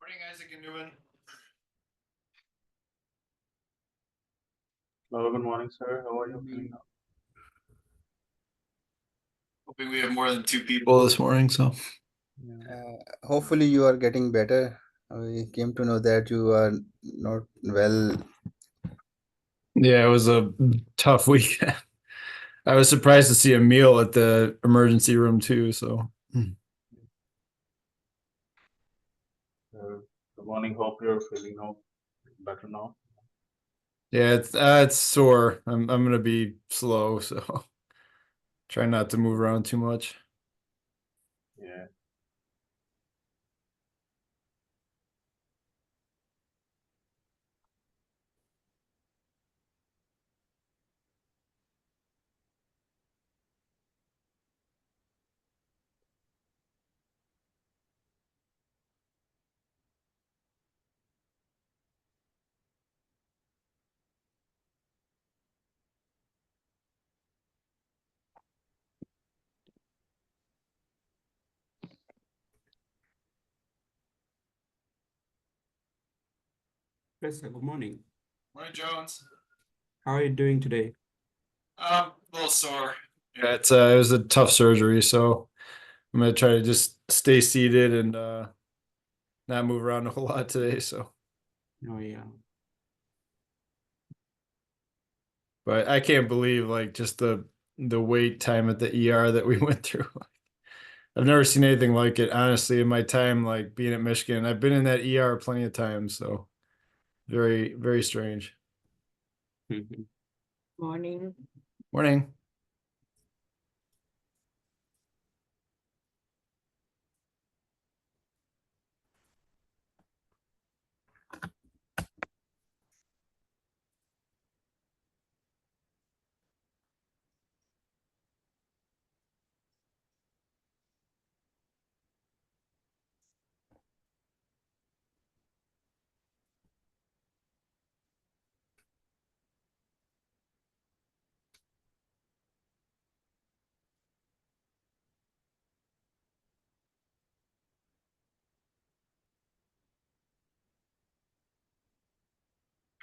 Morning, Isaac and Newman. Hello, good morning, sir. How are you feeling now? Hoping we have more than two people this morning, so. Hopefully you are getting better. We came to know that you are not well. Yeah, it was a tough weekend. I was surprised to see a meal at the emergency room too, so. Good morning. Hope you're feeling now better now. Yeah, it's sore. I'm gonna be slow, so try not to move around too much. Yeah. Yes, sir. Good morning. Morning, Jones. How are you doing today? A little sore. Yeah, it was a tough surgery, so I'm gonna try to just stay seated and not move around a whole lot today. So, Oh, yeah. but I can't believe like just the wait time at the ER that we went through. I've never seen anything like it, honestly, in my time like being at Michigan. I've been in that ER plenty of times, so very, very strange. Morning. Morning.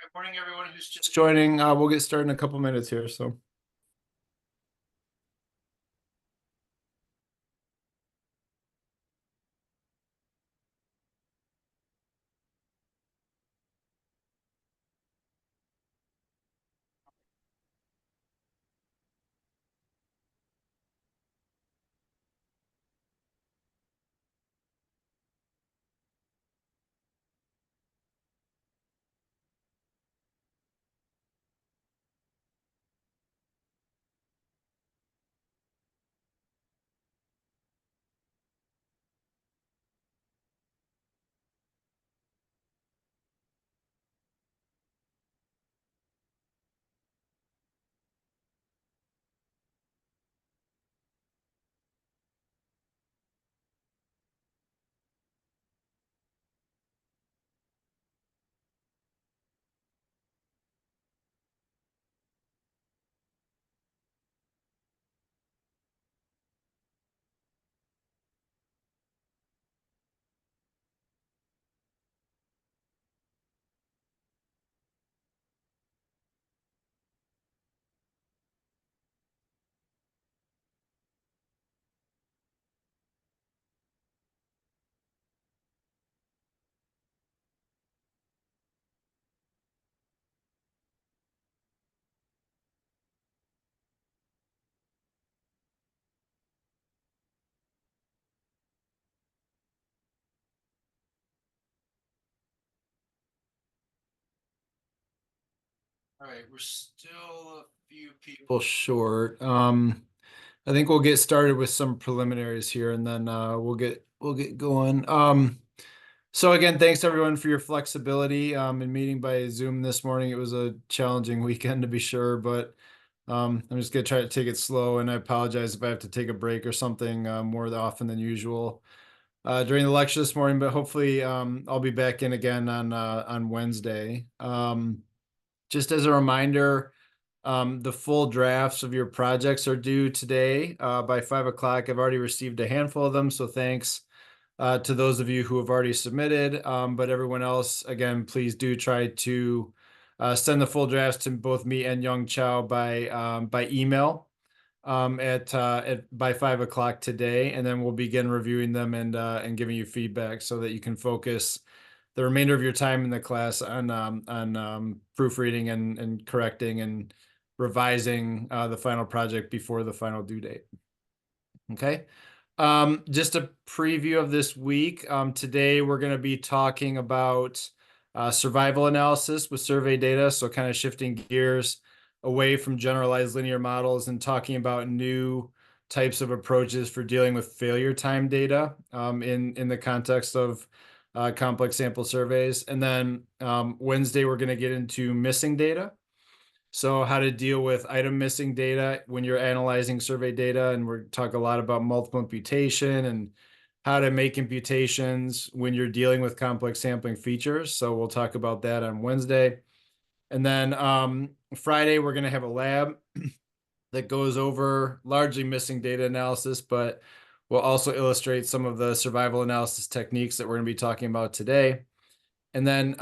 Good morning, everyone who's just joining. We'll get started in a couple minutes here. So. All right, we're still a few people short. I think we'll get started with some preliminaries here, and then we'll get going. So again, thanks everyone for your flexibility in meeting by Zoom this morning. It was a challenging weekend to be sure, but I'm just gonna try to take it slow, and I apologize if I have to take a break or something more often than usual during the lecture this morning. But hopefully, I'll be back in again on Wednesday. Just as a reminder, the full drafts of your projects are due today by 5 o'clock. I've already received a handful of them, so thanks. to those of you who have already submitted. But everyone else, again, please do try to send the full drafts to both me and Young Chow by email at by 5 o'clock today, and then we'll begin reviewing them and giving you feedback so that you can focus the remainder of your time in the class on proofreading and correcting and revising the final project before the final due date. Okay. Just a preview of this week. Today we're going to be talking about survival analysis with survey data. So kind of shifting gears away from generalized linear models and talking about new types of approaches for dealing with failure time data in the context of complex sample surveys. And then Wednesday, we're going to get into missing data. So how to deal with item missing data when you're analyzing survey data. And we're talk a lot about multiple imputation and how to make imputations when you're dealing with complex sampling features. So we'll talk about that on Wednesday. And then Friday, we're going to have a lab that goes over largely missing data analysis, but we'll also illustrate some of the survival analysis techniques that we're going to be talking about today. And then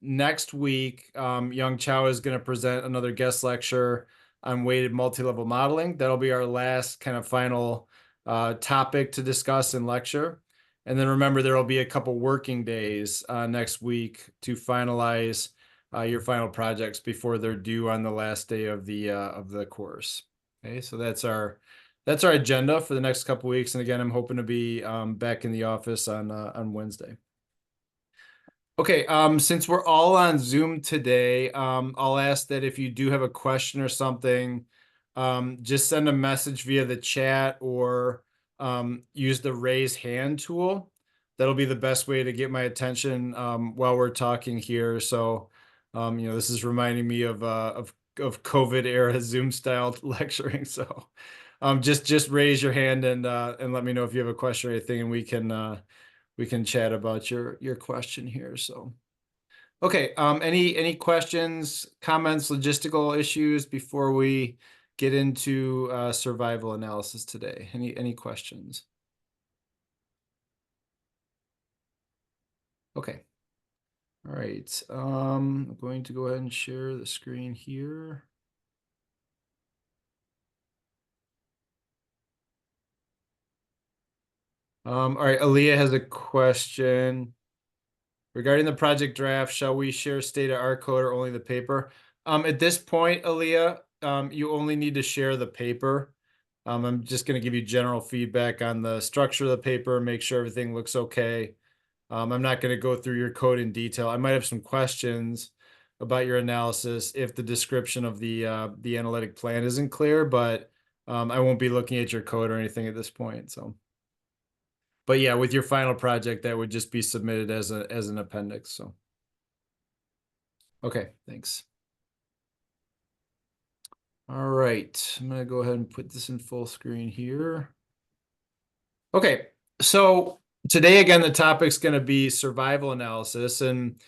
next week, Young Chow is going to present another guest lecture on weighted multi-level modeling. That'll be our last kind of final topic to discuss in lecture. And then remember, there will be a couple working days next week to finalize your final projects before they're due on the last day of the course. Okay, so that's our agenda for the next couple weeks. And again, I'm hoping to be back in the office on Wednesday. Okay, since we're all on Zoom today, I'll ask that if you do have a question or something, just send a message via the chat or use the raise hand tool. That'll be the best way to get my attention while we're talking here. So, this is reminding me of COVID era Zoom style lecturing. So, just raise your hand and let me know if you have a question or anything, and we can chat about your question here. So, okay. Any questions, comments, logistical issues before we get into survival analysis today? Any questions? Okay. All right. I'm going to go ahead and share the screen here. All right, Aaliyah has a question. Regarding the project draft, shall we share Stata R code or only the paper? At this point, Aaliyah, you only need to share the paper. I'm just going to give you general feedback on the structure of the paper, make sure everything looks okay. I'm not going to go through your code in detail. I might have some questions about your analysis if the description of the analytic plan isn't clear, but I won't be looking at your code or anything at this point. So. But yeah, with your final project, that would just be submitted as an appendix. So, okay, thanks. All right, I'm gonna go ahead and put this in full screen here. Okay, so today again, the topic's gonna be survival analysis, and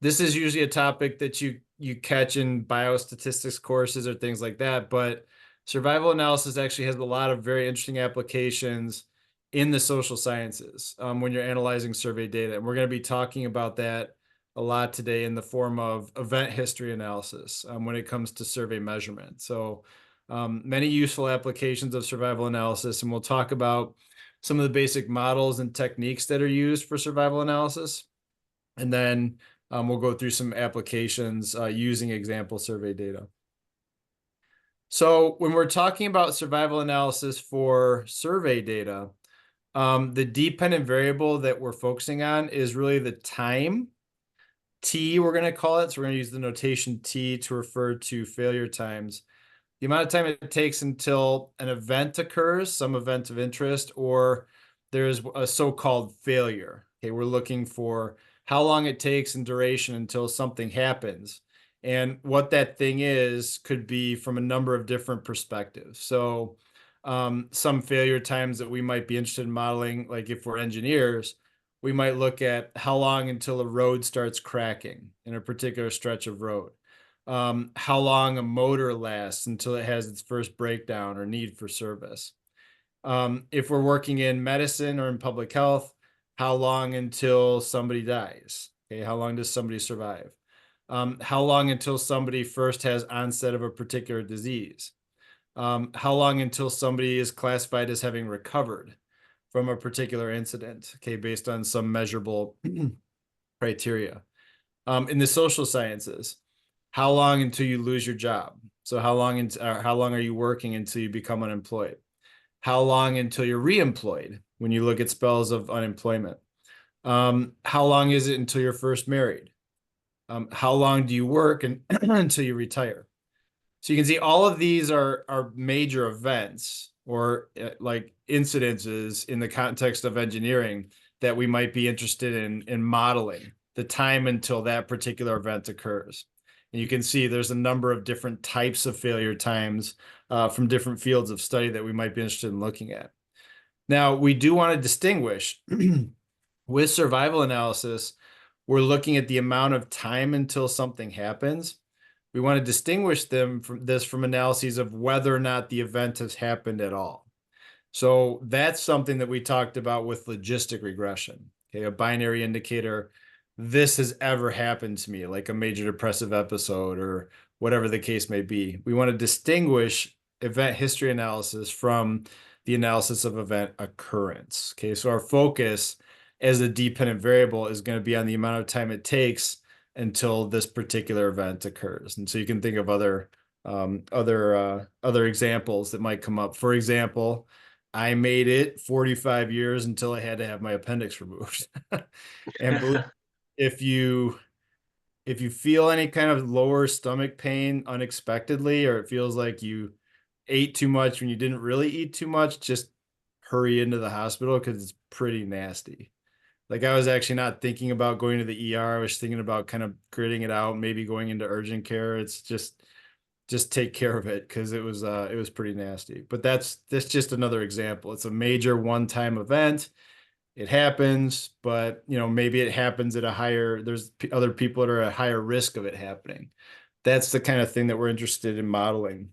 this is usually a topic that you catch in biostatistics courses or things like that. But survival analysis actually has a lot of very interesting applications in the social sciences when you're analyzing survey data. And we're going to be talking about that a lot today in the form of event history analysis when it comes to survey measurement. So many useful applications of survival analysis. And we'll talk about some of the basic models and techniques that are used for survival analysis. And then we'll go through some applications using example survey data. So when we're talking about survival analysis for survey data, the dependent variable that we're focusing on is really the time. T, we're going to call it. So we're going to use the notation T to refer to failure times. The amount of time it takes until an event occurs, some event of interest, or there's a so-called failure. Okay, we're looking for how long it takes in duration until something happens. And what that thing is could be from a number of different perspectives. So some failure times that we might be interested in modeling, like if we're engineers, we might look at how long until a road starts cracking in a particular stretch of road. How long a motor lasts until it has its first breakdown or need for service. If we're working in medicine or in public health, how long until somebody dies? Okay, how long does somebody survive? How long until somebody first has onset of a particular disease? How long until somebody is classified as having recovered from a particular incident, okay, based on some measurable criteria. In the social sciences, how long until you lose your job? So how long are you working until you become unemployed? How long until you're reemployed when you look at spells of unemployment? How long is it until you're first married? How long do you work until you retire? So you can see all of these are major events or like incidences in the context of engineering that we might be interested in modeling the time until that particular event occurs. And you can see there's a number of different types of failure times from different fields of study that we might be interested in looking at. Now, we do want to distinguish with survival analysis, we're looking at the amount of time until something happens. We want to distinguish them from analyses of whether or not the event has happened at all. So that's something that we talked about with logistic regression, okay, a binary indicator. This has ever happened to me, like a major depressive episode or whatever the case may be. We want to distinguish event history analysis from the analysis of event occurrence. Okay, so our focus as a dependent variable is going to be on the amount of time it takes until this particular event occurs. And so you can think of other examples that might come up. For example, I made it 45 years until I had to have my appendix removed. And if you feel any kind of lower stomach pain unexpectedly, or it feels like you ate too much when you didn't really eat too much, just hurry into the hospital because it's pretty nasty. Like I was actually not thinking about going to the ER. I was thinking about kind of gritting it out, maybe going into urgent care. It's just take care of it because it was pretty nasty. But that's just another example. It's a major one-time event. It happens, but maybe it happens at there's other people that are at higher risk of it happening. That's the kind of thing that we're interested in modeling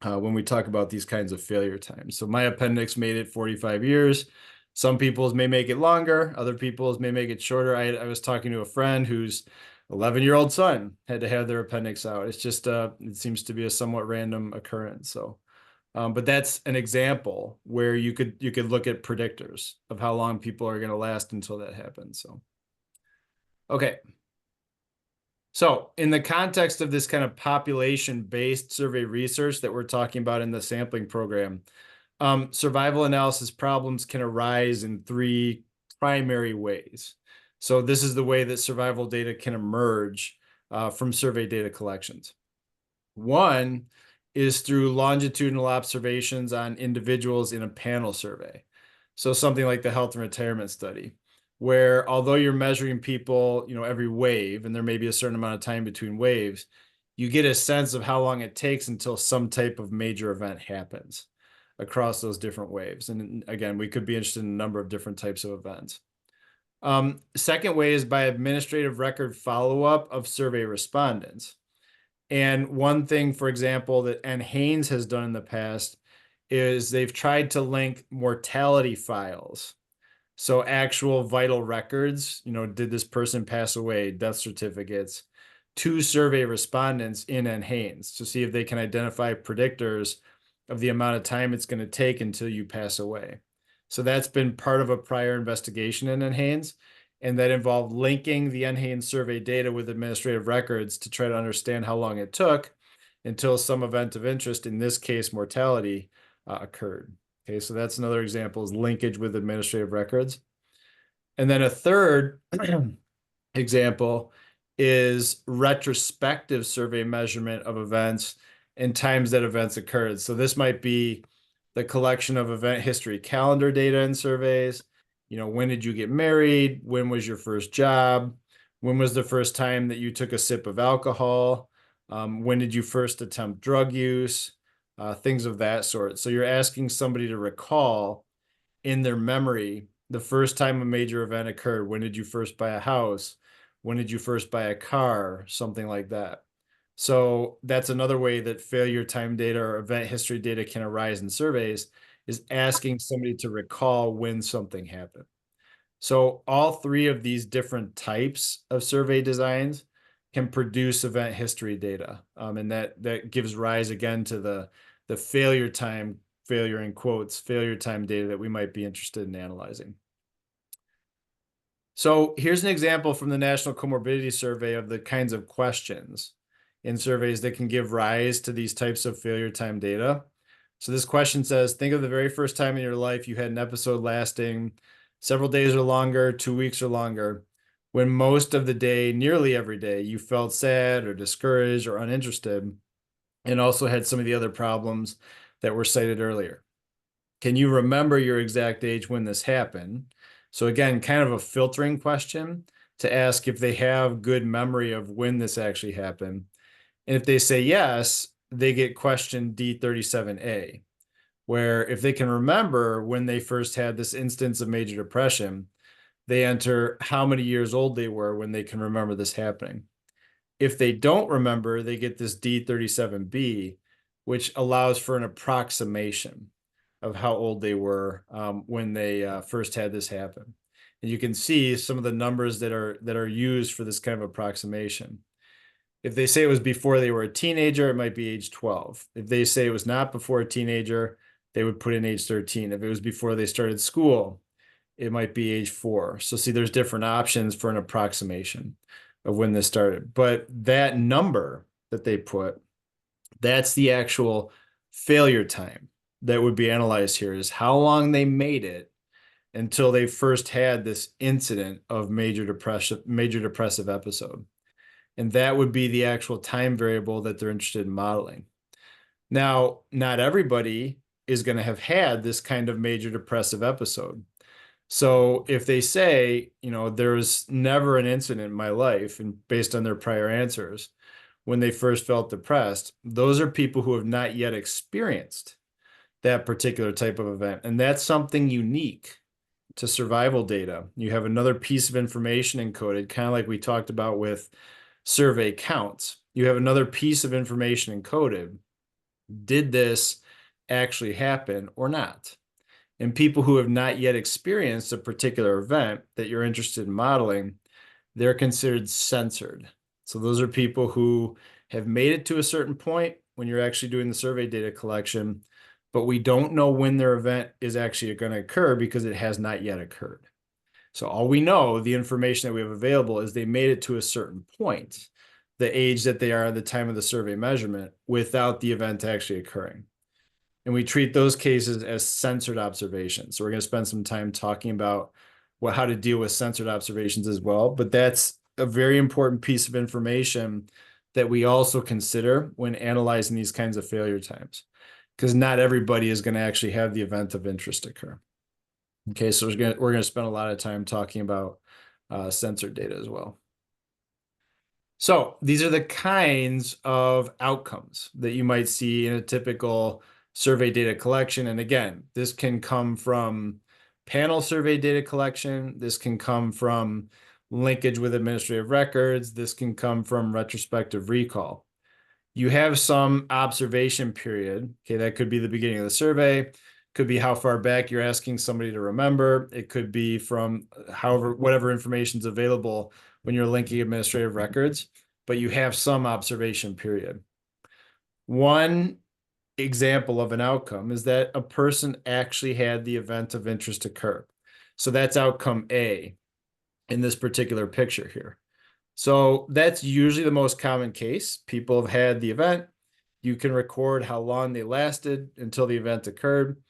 when we talk about these kinds of failure times. So my appendix made it 45 years. Some people's may make it longer. Other people's may make it shorter. I was talking to a friend whose 11-year-old son had to have their appendix out. It's just it seems to be a somewhat random occurrence. So, but that's an example where you could look at predictors of how long people are going to last until that happens. So, okay. So in the context of this kind of population-based survey research that we're talking about in the sampling program, survival analysis problems can arise in three primary ways. So this is the way that survival data can emerge from survey data collections. One is through longitudinal observations on individuals in a panel survey. So something like the health and retirement study, where although you're measuring people, every wave, and there may be a certain amount of time between waves, you get a sense of how long it takes until some type of major event happens across those different waves. And again, we could be interested in a number of different types of events. Second way is by administrative record follow-up of survey respondents. And one thing, for example, that Haynes has done in the past is they've tried to link mortality files. So actual vital records, did this person pass away, death certificates, to survey respondents in Haynes to see if they can identify predictors of the amount of time it's going to take until you pass away. So that's been part of a prior investigation in Haynes, and that involved linking the Haynes survey data with administrative records to try to understand how long it took until some event of interest, in this case, mortality, occurred. Okay, so that's another example, is linkage with administrative records. And then a third example is retrospective survey measurement of events and times that events occurred. So this might be the collection of event history calendar data in surveys. When did you get married? When was your first job? When was the first time that you took a sip of alcohol? When did you first attempt drug use? Things of that sort. So you're asking somebody to recall in their memory the first time a major event occurred. When did you first buy a house? When did you first buy a car? Something like that. So that's another way that failure time data or event history data can arise in surveys, is asking somebody to recall when something happened. So all three of these different types of survey designs can produce event history data. And that gives rise again to the failure time, failure in quotes, failure time data that we might be interested in analyzing. So here's an example from the National Comorbidity Survey of the kinds of questions in surveys that can give rise to these types of failure time data. So this question says, think of the very first time in your life you had an episode lasting several days or longer, 2 weeks or longer, when most of the day, nearly every day, you felt sad or discouraged or uninterested, and also had some of the other problems that were cited earlier. Can you remember your exact age when this happened? So again, kind of a filtering question to ask if they have good memory of when this actually happened. And if they say yes, they get question D37A, where if they can remember when they first had this instance of major depression, they enter how many years old they were when they can remember this happening. If they don't remember, they get this D37B, which allows for an approximation of how old they were when they first had this happen. And you can see some of the numbers that are used for this kind of approximation. If they say it was before they were a teenager, it might be age 12. If they say it was not before a teenager, they would put in age 13. If it was before they started school, it might be age 4. So see, there's different options for an approximation of when this started. But that number that they put, that's the actual failure time that would be analyzed here, is how long they made it until they first had this incident of major depressive episode. And that would be the actual time variable that they're interested in modeling. Now, not everybody is going to have had this kind of major depressive episode. So if they say, there was never an incident in my life, and based on their prior answers, when they first felt depressed, those are people who have not yet experienced that particular type of event. And that's something unique to survival data. You have another piece of information encoded, kind of like we talked about with survey counts. You have another piece of information encoded. Did this actually happen or not? And people who have not yet experienced a particular event that you're interested in modeling, they're considered censored. So those are people who have made it to a certain point when you're actually doing the survey data collection, but we don't know when their event is actually going to occur because it has not yet occurred. So all we know, the information that we have available, is they made it to a certain point, the age that they are at the time of the survey measurement, without the event actually occurring. And we treat those cases as censored observations. So we're going to spend some time talking about how to deal with censored observations as well. But that's a very important piece of information that we also consider when analyzing these kinds of failure times, because not everybody is going to actually have the event of interest occur. Okay, so we're going to spend a lot of time talking about censored data as well. So these are the kinds of outcomes that you might see in a typical survey data collection. And again, this can come from panel survey data collection. This can come from linkage with administrative records. This can come from retrospective recall. You have some observation period. Okay, that could be the beginning of the survey. Could be how far back you're asking somebody to remember. It could be from whatever information is available when you're linking administrative records, but you have some observation period. One example of an outcome is that a person actually had the event of interest occur. So that's outcome A in this particular picture here. So that's usually the most common case. People have had the event. You can record how long they lasted until the event occurred.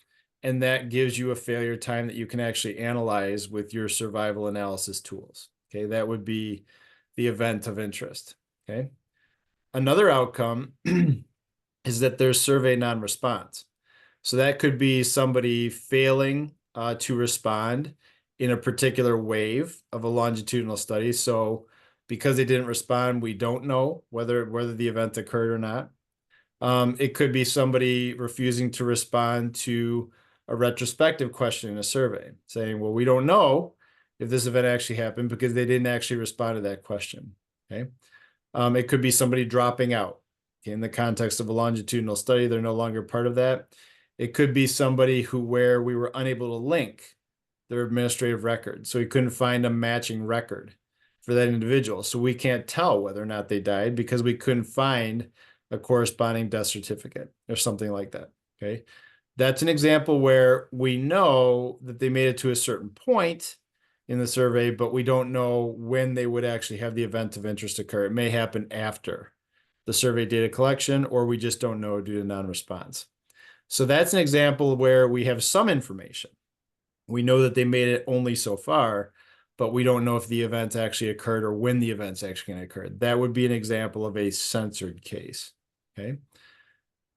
And that gives you a failure time that you can actually analyze with your survival analysis tools. Okay, that would be the event of interest. Okay. Another outcome is that there's survey non-response. So that could be somebody failing to respond in a particular wave of a longitudinal study. So because they didn't respond, we don't know whether the event occurred or not. It could be somebody refusing to respond to a retrospective question in a survey, saying, well, we don't know if this event actually happened because they didn't actually respond to that question. Okay. It could be somebody dropping out. Okay, in the context of a longitudinal study, they're no longer part of that. It could be somebody where we were unable to link their administrative record. So he couldn't find a matching record for that individual. So we can't tell whether or not they died because we couldn't find a corresponding death certificate or something like that. Okay. That's an example where we know that they made it to a certain point in the survey, but we don't know when they would actually have the event of interest occur. It may happen after the survey data collection, or we just don't know due to non-response. So that's an example where we have some information. We know that they made it only so far, but we don't know if the event actually occurred or when the event's actually going to occur. That would be an example of a censored case. Okay.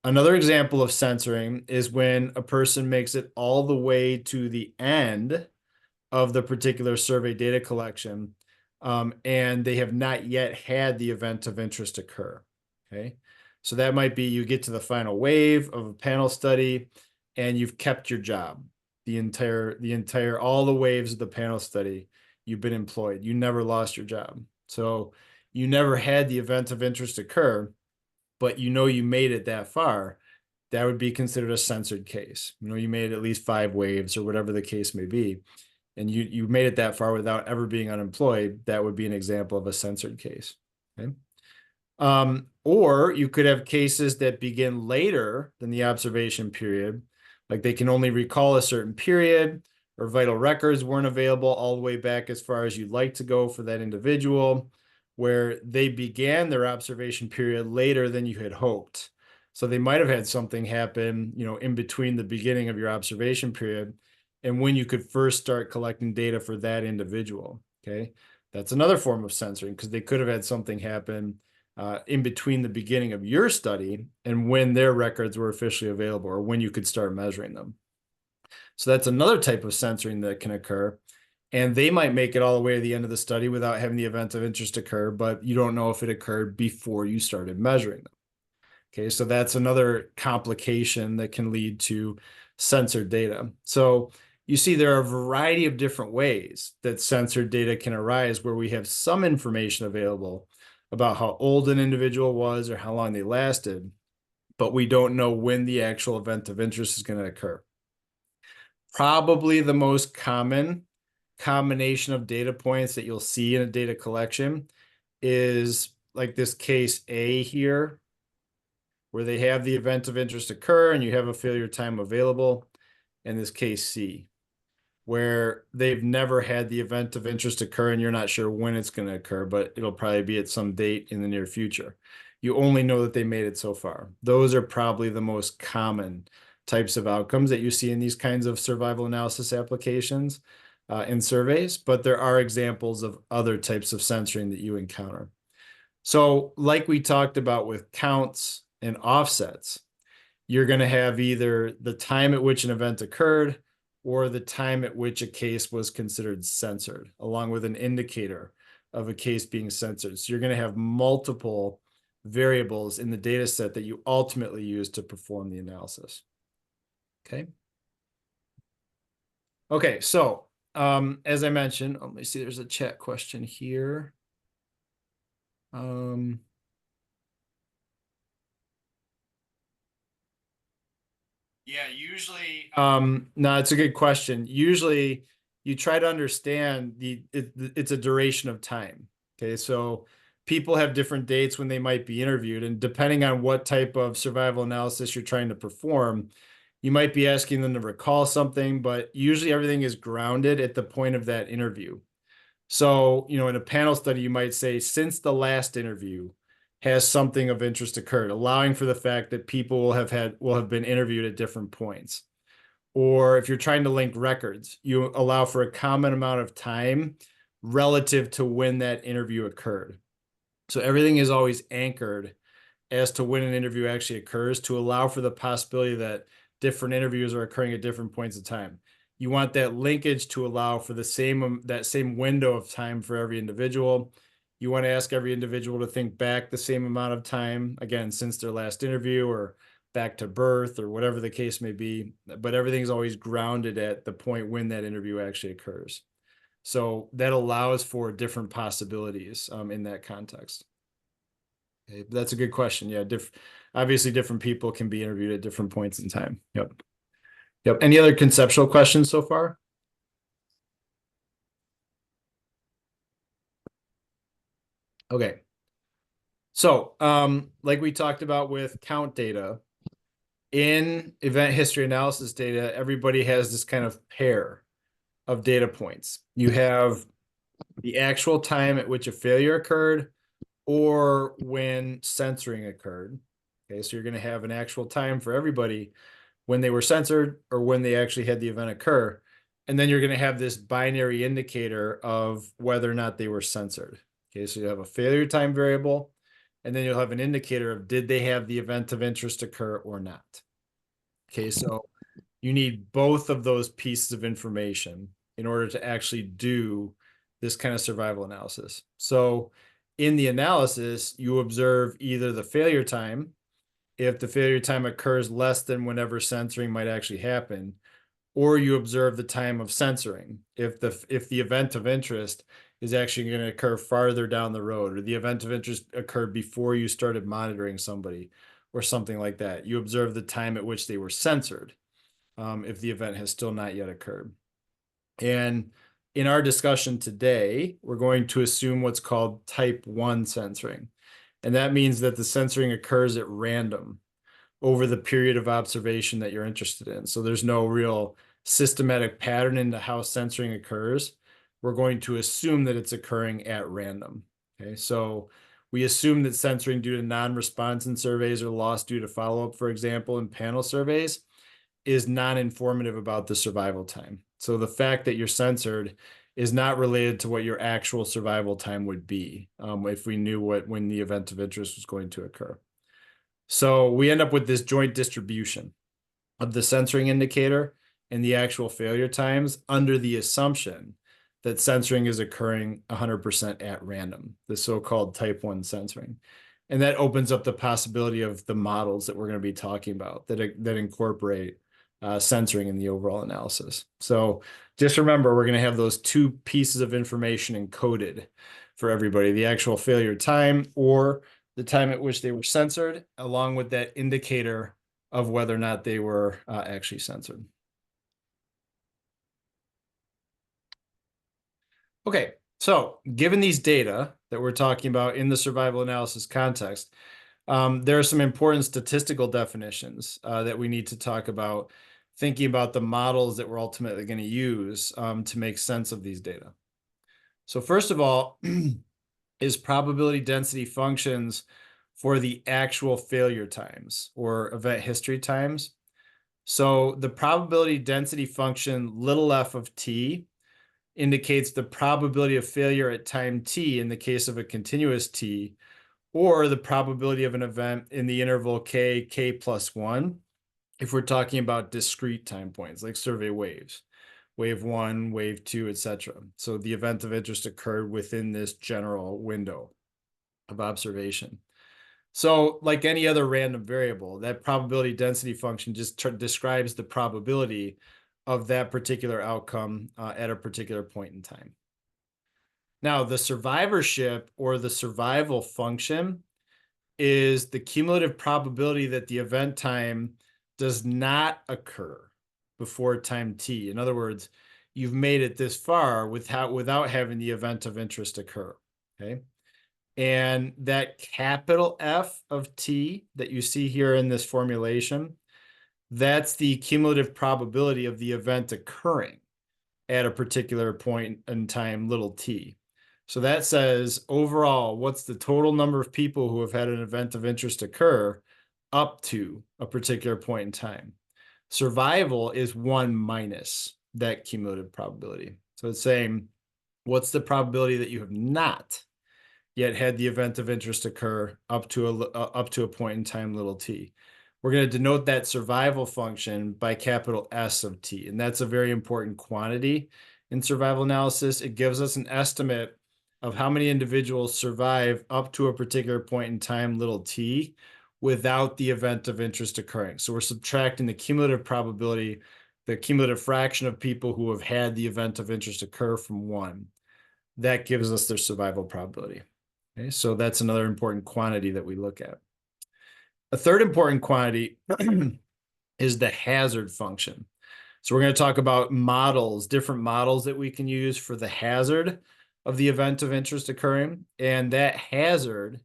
Another example of censoring is when a person makes it all the way to the end of the particular survey data collection, and they have not yet had the event of interest occur. Okay. So that might be you get to the final wave of a panel study and you've kept your job all the waves of the panel study, you've been employed. You never lost your job. So you never had the event of interest occur, but you know you made it that far. That would be considered a censored case. You know, you made at least 5 waves or whatever the case may be, and you made it that far without ever being unemployed. That would be an example of a censored case. Okay. Or you could have cases that begin later than the observation period, like they can only recall a certain period, or vital records weren't available all the way back as far as you'd like to go for that individual, where they began their observation period later than you had hoped. So they might have had something happen, you know, in between the beginning of your observation period and when you could first start collecting data for that individual. Okay. That's another form of censoring because they could have had something happen in between the beginning of your study and when their records were officially available or when you could start measuring them. So that's another type of censoring that can occur. And they might make it all the way to the end of the study without having the event of interest occur, but you don't know if it occurred before you started measuring them. Okay, so that's another complication that can lead to censored data. So you see there are a variety of different ways that censored data can arise where we have some information available about how old an individual was or how long they lasted, but we don't know when the actual event of interest is going to occur. Probably the most common combination of data points that you'll see in a data collection is like this case A here, where they have the event of interest occur and you have a failure time available, and this case C, where they've never had the event of interest occur and you're not sure when it's going to occur, but it'll probably be at some date in the near future. You only know that they made it so far. Those are probably the most common types of outcomes that you see in these kinds of survival analysis applications in surveys, but there are examples of other types of censoring that you encounter. So like we talked about with counts and offsets, you're going to have either the time at which an event occurred or the time at which a case was considered censored, along with an indicator of a case being censored. So you're going to have multiple variables in the data set that you ultimately use to perform the analysis. Okay. Okay, so as I mentioned, let me see, there's a chat question here. Yeah, usually, no, it's a good question. Usually you try to understand it's a duration of time. Okay, so people have different dates when they might be interviewed, and depending on what type of survival analysis you're trying to perform, you might be asking them to recall something, but usually everything is grounded at the point of that interview. So, you know, in a panel study, you might say, since the last interview, has something of interest occurred, allowing for the fact that people will have been interviewed at different points. Or if you're trying to link records, you allow for a common amount of time relative to when that interview occurred. So everything is always anchored as to when an interview actually occurs to allow for the possibility that different interviews are occurring at different points of time. You want that linkage to allow for the that same window of time for every individual. You want to ask every individual to think back the same amount of time, again, since their last interview or back to birth or whatever the case may be, but everything's always grounded at the point when that interview actually occurs. So that allows for different possibilities in that context. Okay, that's a good question. Yeah, obviously different people can be interviewed at different points in time. Yep. Yep. Any other conceptual questions so far? Okay. So, like we talked about with count data, in event history analysis data, everybody has this kind of pair of data points. You have the actual time at which a failure occurred or when censoring occurred. Okay, so you're going to have an actual time for everybody when they were censored or when they actually had the event occur. And then you're going to have this binary indicator of whether or not they were censored. Okay, so you have a failure time variable, and then you'll have an indicator of did they have the event of interest occur or not. Okay, so you need both of those pieces of information in order to actually do this kind of survival analysis. So in the analysis, you observe either the failure time, if the failure time occurs less than whenever censoring might actually happen, or you observe the time of censoring, if the event of interest is actually going to occur farther down the road, or the event of interest occurred before you started monitoring somebody, or something like that. You observe the time at which they were censored, if the event has still not yet occurred. And in our discussion today, we're going to assume what's called type 1 censoring. And that means that the censoring occurs at random over the period of observation that you're interested in. So there's no real systematic pattern into how censoring occurs. We're going to assume that it's occurring at random. Okay, so we assume that censoring due to non-response in surveys or loss due to follow-up, for example, in panel surveys, is non-informative about the survival time. So the fact that you're censored is not related to what your actual survival time would be, if we knew when the event of interest was going to occur. So we end up with this joint distribution of the censoring indicator and the actual failure times under the assumption that censoring is occurring 100% at random, the so-called type 1 censoring. And that opens up the possibility of the models that we're going to be talking about that incorporate censoring in the overall analysis. So just remember, we're going to have those two pieces of information encoded for everybody, the actual failure time or the time at which they were censored, along with that indicator of whether or not they were actually censored. Okay, so given these data that we're talking about in the survival analysis context, there are some important statistical definitions that we need to talk about, thinking about the models that we're ultimately going to use to make sense of these data. So first of all, is probability density functions for the actual failure times or event history times. So the probability density function little f of t indicates the probability of failure at time t in the case of a continuous t, or the probability of an event in the interval k plus 1, if we're talking about discrete time points like survey waves, wave 1, wave 2, etc. So the event of interest occurred within this general window of observation. So like any other random variable, that probability density function just describes the probability of that particular outcome at a particular point in time. Now, the survivorship or the survival function is the cumulative probability that the event time does not occur before time t. In other words, you've made it this far without having the event of interest occur, okay? And that capital F of t that you see here in this formulation, that's the cumulative probability of the event occurring at a particular point in time, little t. So that says overall, what's the total number of people who have had an event of interest occur up to a particular point in time. Survival is 1 minus that cumulative probability. So it's saying, what's the probability that you have not yet had the event of interest occur up to a point in time, little t. We're going to denote that survival function by capital S of t, and that's a very important quantity in survival analysis. It gives us an estimate of how many individuals survive up to a particular point in time, little t, without the event of interest occurring. So we're subtracting the cumulative probability, the cumulative fraction of people who have had the event of interest occur from 1. That gives us their survival probability. Okay, so that's another important quantity that we look at. A third important quantity is the hazard function. So we're going to talk about models, different models that we can use for the hazard of the event of interest occurring, and that hazard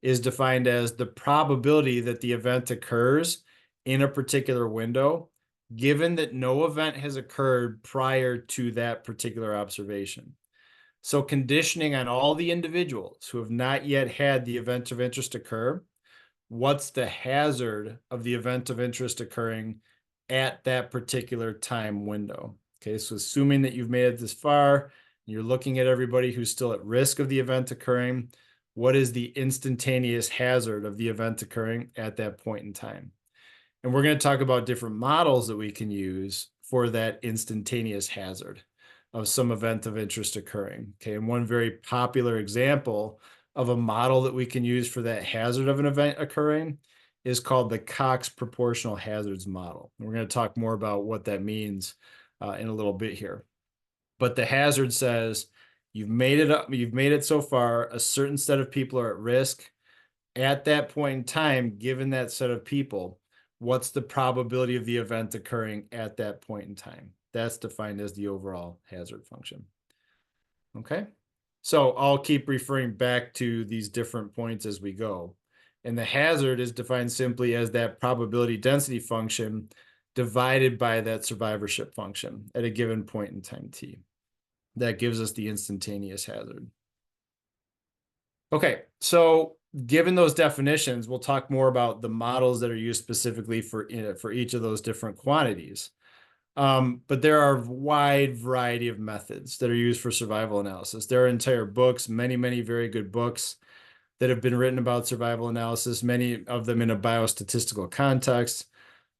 is defined as the probability that the event occurs in a particular window, given that no event has occurred prior to that particular observation. So conditioning on all the individuals who have not yet had the event of interest occur, what's the hazard of the event of interest occurring at that particular time window? Okay, so assuming that you've made it this far, you're looking at everybody who's still at risk of the event occurring, what is the instantaneous hazard of the event occurring at that point in time? And we're going to talk about different models that we can use for that instantaneous hazard of some event of interest occurring. Okay, and one very popular example of a model that we can use for that hazard of an event occurring is called the Cox proportional hazards model. And we're going to talk more about what that means in a little bit here. But the hazard says you've made it up, you've made it so far, a certain set of people are at risk. At that point in time, given that set of people, what's the probability of the event occurring at that point in time? That's defined as the overall hazard function. Okay, so I'll keep referring back to these different points as we go. And the hazard is defined simply as that probability density function divided by that survivorship function at a given point in time t. That gives us the instantaneous hazard. Okay, so given those definitions, we'll talk more about the models that are used specifically for each of those different quantities. But there are a wide variety of methods that are used for survival analysis. There are entire books, many, many very good books that have been written about survival analysis, many of them in a biostatistical context.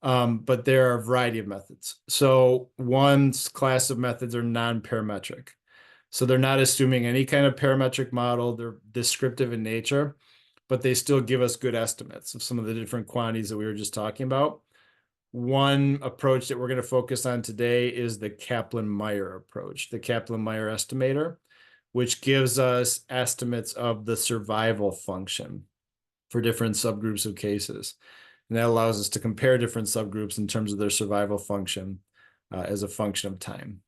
But there are a variety of methods. So one class of methods are non-parametric. So they're not assuming any kind of parametric model. They're descriptive in nature, but they still give us good estimates of some of the different quantities that we were just talking about. One approach that we're going to focus on today is the Kaplan-Meier approach, the Kaplan-Meier estimator, which gives us estimates of the survival function for different subgroups of cases. And that allows us to compare different subgroups in terms of their survival function as a function of time.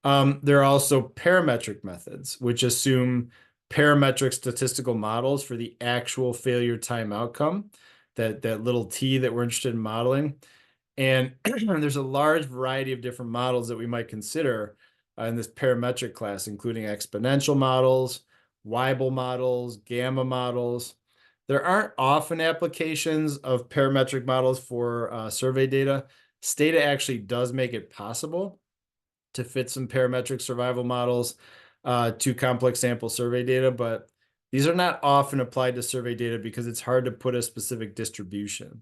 There are also parametric methods, which assume parametric statistical models for the actual failure time outcome, that little t that we're interested in modeling. And there's a large variety of different models that we might consider in this parametric class, including exponential models, Weibull models, gamma models. There aren't often applications of parametric models for survey data. Stata actually does make it possible to fit some parametric survival models to complex sample survey data, but these are not often applied to survey data because it's hard to put a specific distribution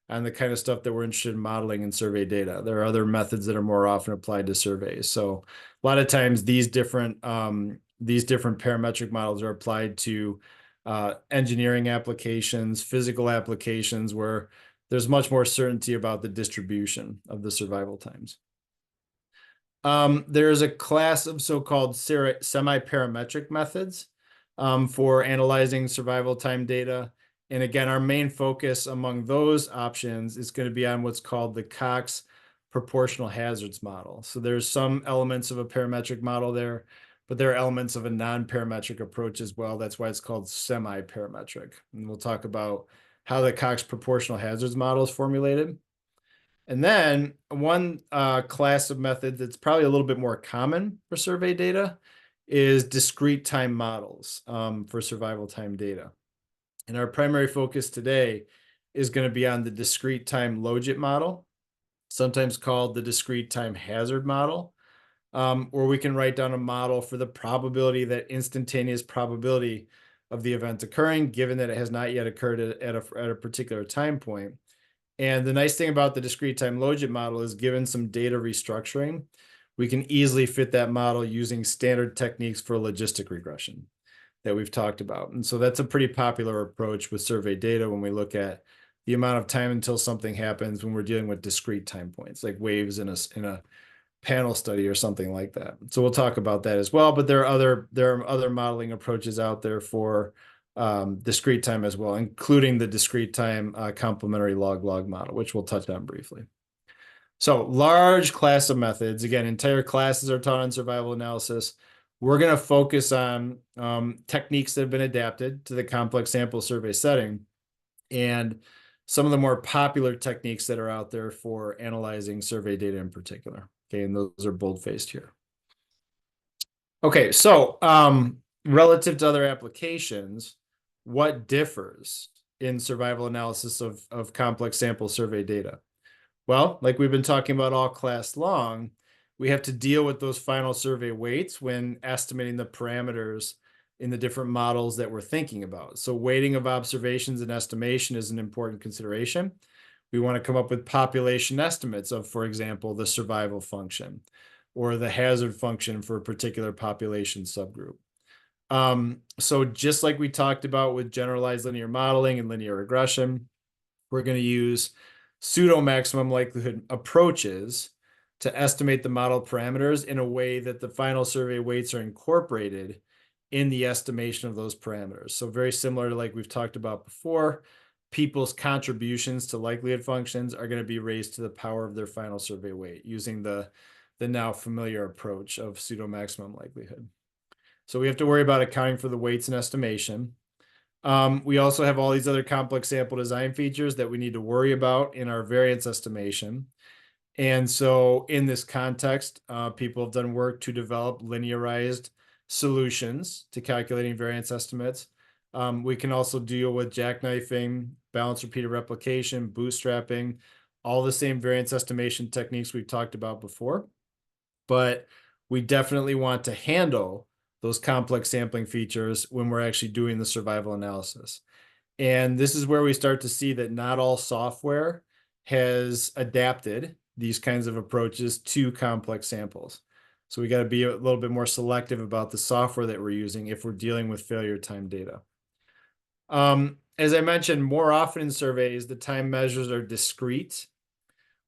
on the kind of stuff that we're interested in modeling in survey data. There are other methods that are more often applied to surveys. So a lot of times these different parametric models are applied to engineering applications, physical applications, where there's much more certainty about the distribution of the survival times. There's a class of so-called semi-parametric methods for analyzing survival time data. And again, our main focus among those options is going to be on what's called the Cox proportional hazards model. So there's some elements of a parametric model there, but there are elements of a non-parametric approach as well. That's why it's called semi-parametric. And we'll talk about how the Cox proportional hazards model is formulated. And then one class of method that's probably a little bit more common for survey data is discrete time models for survival time data. And our primary focus today is going to be on the discrete time logit model, sometimes called the discrete time hazard model, where we can write down a model for the probability, that instantaneous probability of the event occurring, given that it has not yet occurred at a particular time point. And the nice thing about the discrete time logit model is, given some data restructuring, we can easily fit that model using standard techniques for logistic regression that we've talked about. And so that's a pretty popular approach with survey data when we look at the amount of time until something happens when we're dealing with discrete time points, like waves in a panel study or something like that. So we'll talk about that as well. But there are other modeling approaches out there for discrete time as well, including the discrete time complementary log-log model, which we'll touch on briefly. So large class of methods. Again, entire classes are taught on survival analysis. we're going to focus on techniques that have been adapted to the complex sample survey setting and some of the more popular techniques that are out there for analyzing survey data in particular. Okay, and those are bold-faced here. Okay, so relative to other applications, what differs in survival analysis of complex sample survey data? Well, like we've been talking about all class long, we have to deal with those final survey weights when estimating the parameters in the different models that we're thinking about. So weighting of observations and estimation is an important consideration. We want to come up with population estimates of, for example, the survival function or the hazard function for a particular population subgroup. So just like we talked about with generalized linear modeling and linear regression, we're going to use pseudo maximum likelihood approaches to estimate the model parameters in a way that the final survey weights are incorporated in the estimation of those parameters. So very similar to like we've talked about before, people's contributions to likelihood functions are going to be raised to the power of their final survey weight using the now familiar approach of pseudo maximum likelihood. So we have to worry about accounting for the weights and estimation. We also have all these other complex sample design features that we need to worry about in our variance estimation. And so in this context, people have done work to develop linearized solutions to calculating variance estimates. We can also deal with jackknifing, balanced repeated replication, bootstrapping, all the same variance estimation techniques we've talked about before. But we definitely want to handle those complex sampling features when we're actually doing the survival analysis. And this is where we start to see that not all software has adapted these kinds of approaches to complex samples. So we got to be a little bit more selective about the software that we're using if we're dealing with failure time data. As I mentioned, more often in surveys, the time measures are discrete,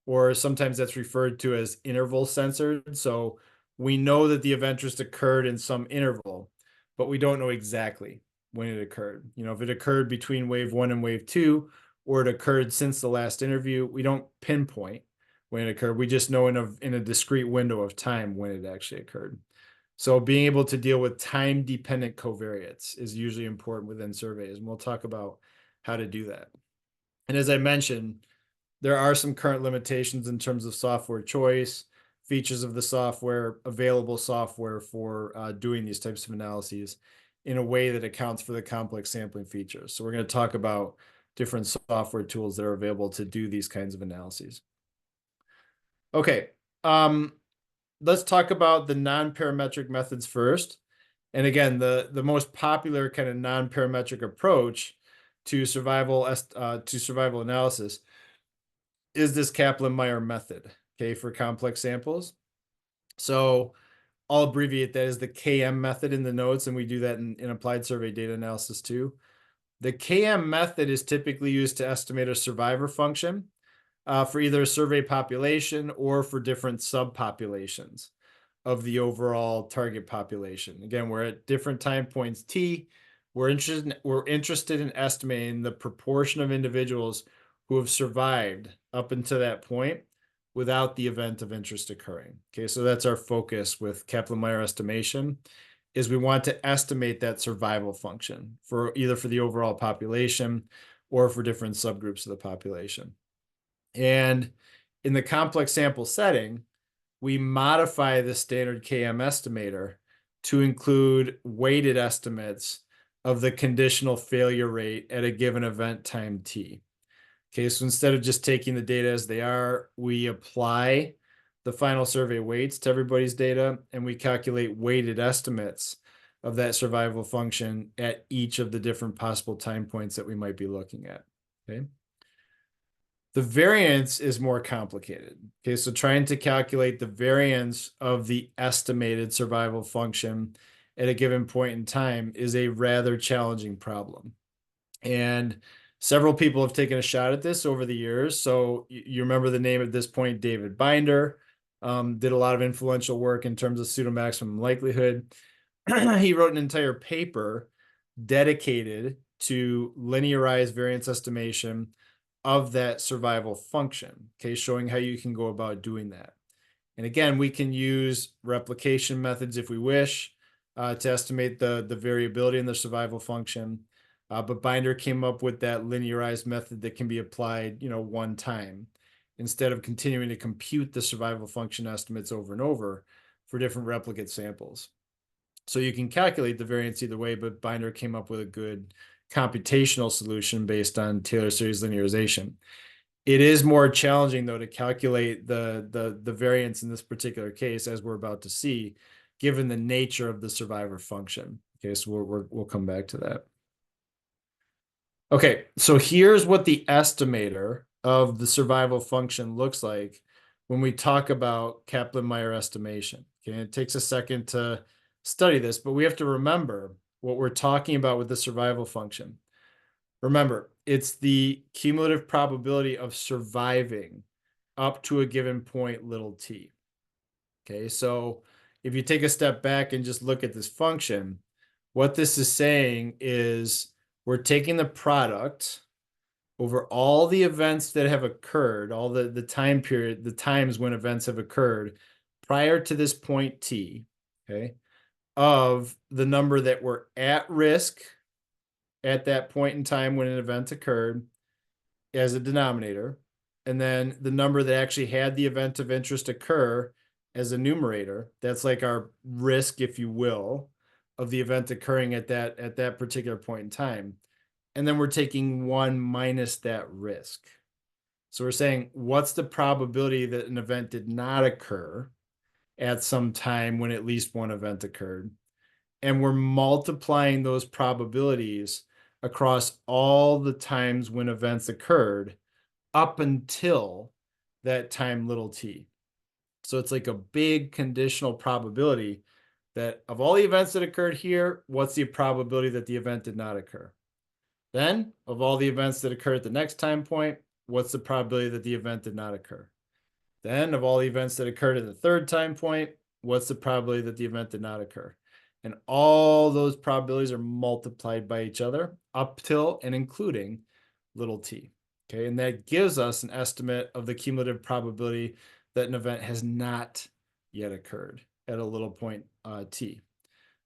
or sometimes that's referred to as interval censored. So we know that the event just occurred in some interval, but we don't know exactly when it occurred. You know, if it occurred between wave 1 and wave 2, or it occurred since the last interview, we don't pinpoint when it occurred. We just know in a discrete window of time when it actually occurred. So being able to deal with time-dependent covariates is usually important within surveys, and we'll talk about how to do that. And as I mentioned, there are some current limitations in terms of software choice, features of the software, available software for doing these types of analyses in a way that accounts for the complex sampling features. So we're going to talk about different software tools that are available to do these kinds of analyses. Okay, let's talk about the non-parametric methods first. And again, the most popular kind of non-parametric approach to survival analysis is this Kaplan-Meier method, okay, for complex samples. So I'll abbreviate that as the KM method in the notes, and we do that in applied survey data analysis too. The KM method is typically used to estimate a survivor function for either a survey population or for different subpopulations of the overall target population. Again, we're at different time points T. We're interested in estimating the proportion of individuals who have survived up until that point without the event of interest occurring. Okay, so that's our focus with Kaplan-Meier estimation, is we want to estimate that survival function for either for the overall population or for different subgroups of the population. And in the complex sample setting, we modify the standard KM estimator to include weighted estimates of the conditional failure rate at a given event time T. Okay, so instead of just taking the data as they are, we apply the final survey weights to everybody's data, and we calculate weighted estimates of that survival function at each of the different possible time points that we might be looking at. Okay. The variance is more complicated. Okay, so trying to calculate the variance of the estimated survival function at a given point in time is a rather challenging problem. And several people have taken a shot at this over the years. So you remember the name at this point, David Binder, did a lot of influential work in terms of pseudo-maximum likelihood. He wrote an entire paper dedicated to linearized variance estimation of that survival function, okay, showing how you can go about doing that. And again, we can use replication methods if we wish. to estimate the variability in the survival function. But Binder came up with that linearized method that can be applied, one time, instead of continuing to compute the survival function estimates over and over for different replicate samples. So you can calculate the variance either way, but Binder came up with a good computational solution based on Taylor series linearization. It is more challenging, though, to calculate the variance in this particular case, as we're about to see, given the nature of the survivor function. Okay, so we'll come back to that. Okay, so here's what the estimator of the survival function looks like when we talk about Kaplan-Meier estimation. Okay, it takes a second to study this, but we have to remember what we're talking about with the survival function. Remember, it's the cumulative probability of surviving up to a given point, little t. Okay, so if you take a step back and just look at this function, what this is saying is we're taking the product over all the events that have occurred, all the time period, the times when events have occurred prior to this point t, okay, of the number that were at risk at that point in time when an event occurred as a denominator, and then the number that actually had the event of interest occur as a numerator. That's like our risk, if you will, of the event occurring at that particular point in time. And then we're taking 1 minus that risk. So we're saying, what's the probability that an event did not occur at some time when at least one event occurred? And we're multiplying those probabilities across all the times when events occurred up until that time little t. So it's like a big conditional probability that of all the events that occurred here, what's the probability that the event did not occur? Then, of all the events that occur at the next time point, what's the probability that the event did not occur? Then, of all the events that occurred at the third time point, what's the probability that the event did not occur? And all those probabilities are multiplied by each other up till and including little t. Okay, and that gives us an estimate of the cumulative probability that an event has not yet occurred at a little point t.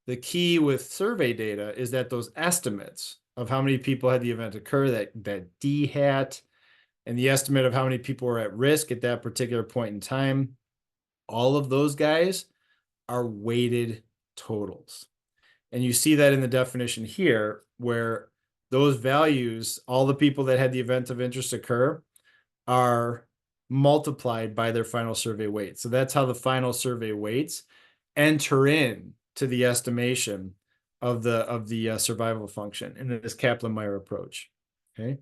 The key with survey data is that those estimates of how many people had the event occur, that D hat, and the estimate of how many people were at risk at that particular point in time, all of those guys are weighted totals. And you see that in the definition here, where those values, all the people that had the event of interest occur, are multiplied by their final survey weight. So that's how the final survey weights enter in to the estimation of the survival function in this Kaplan-Meier approach. Okay,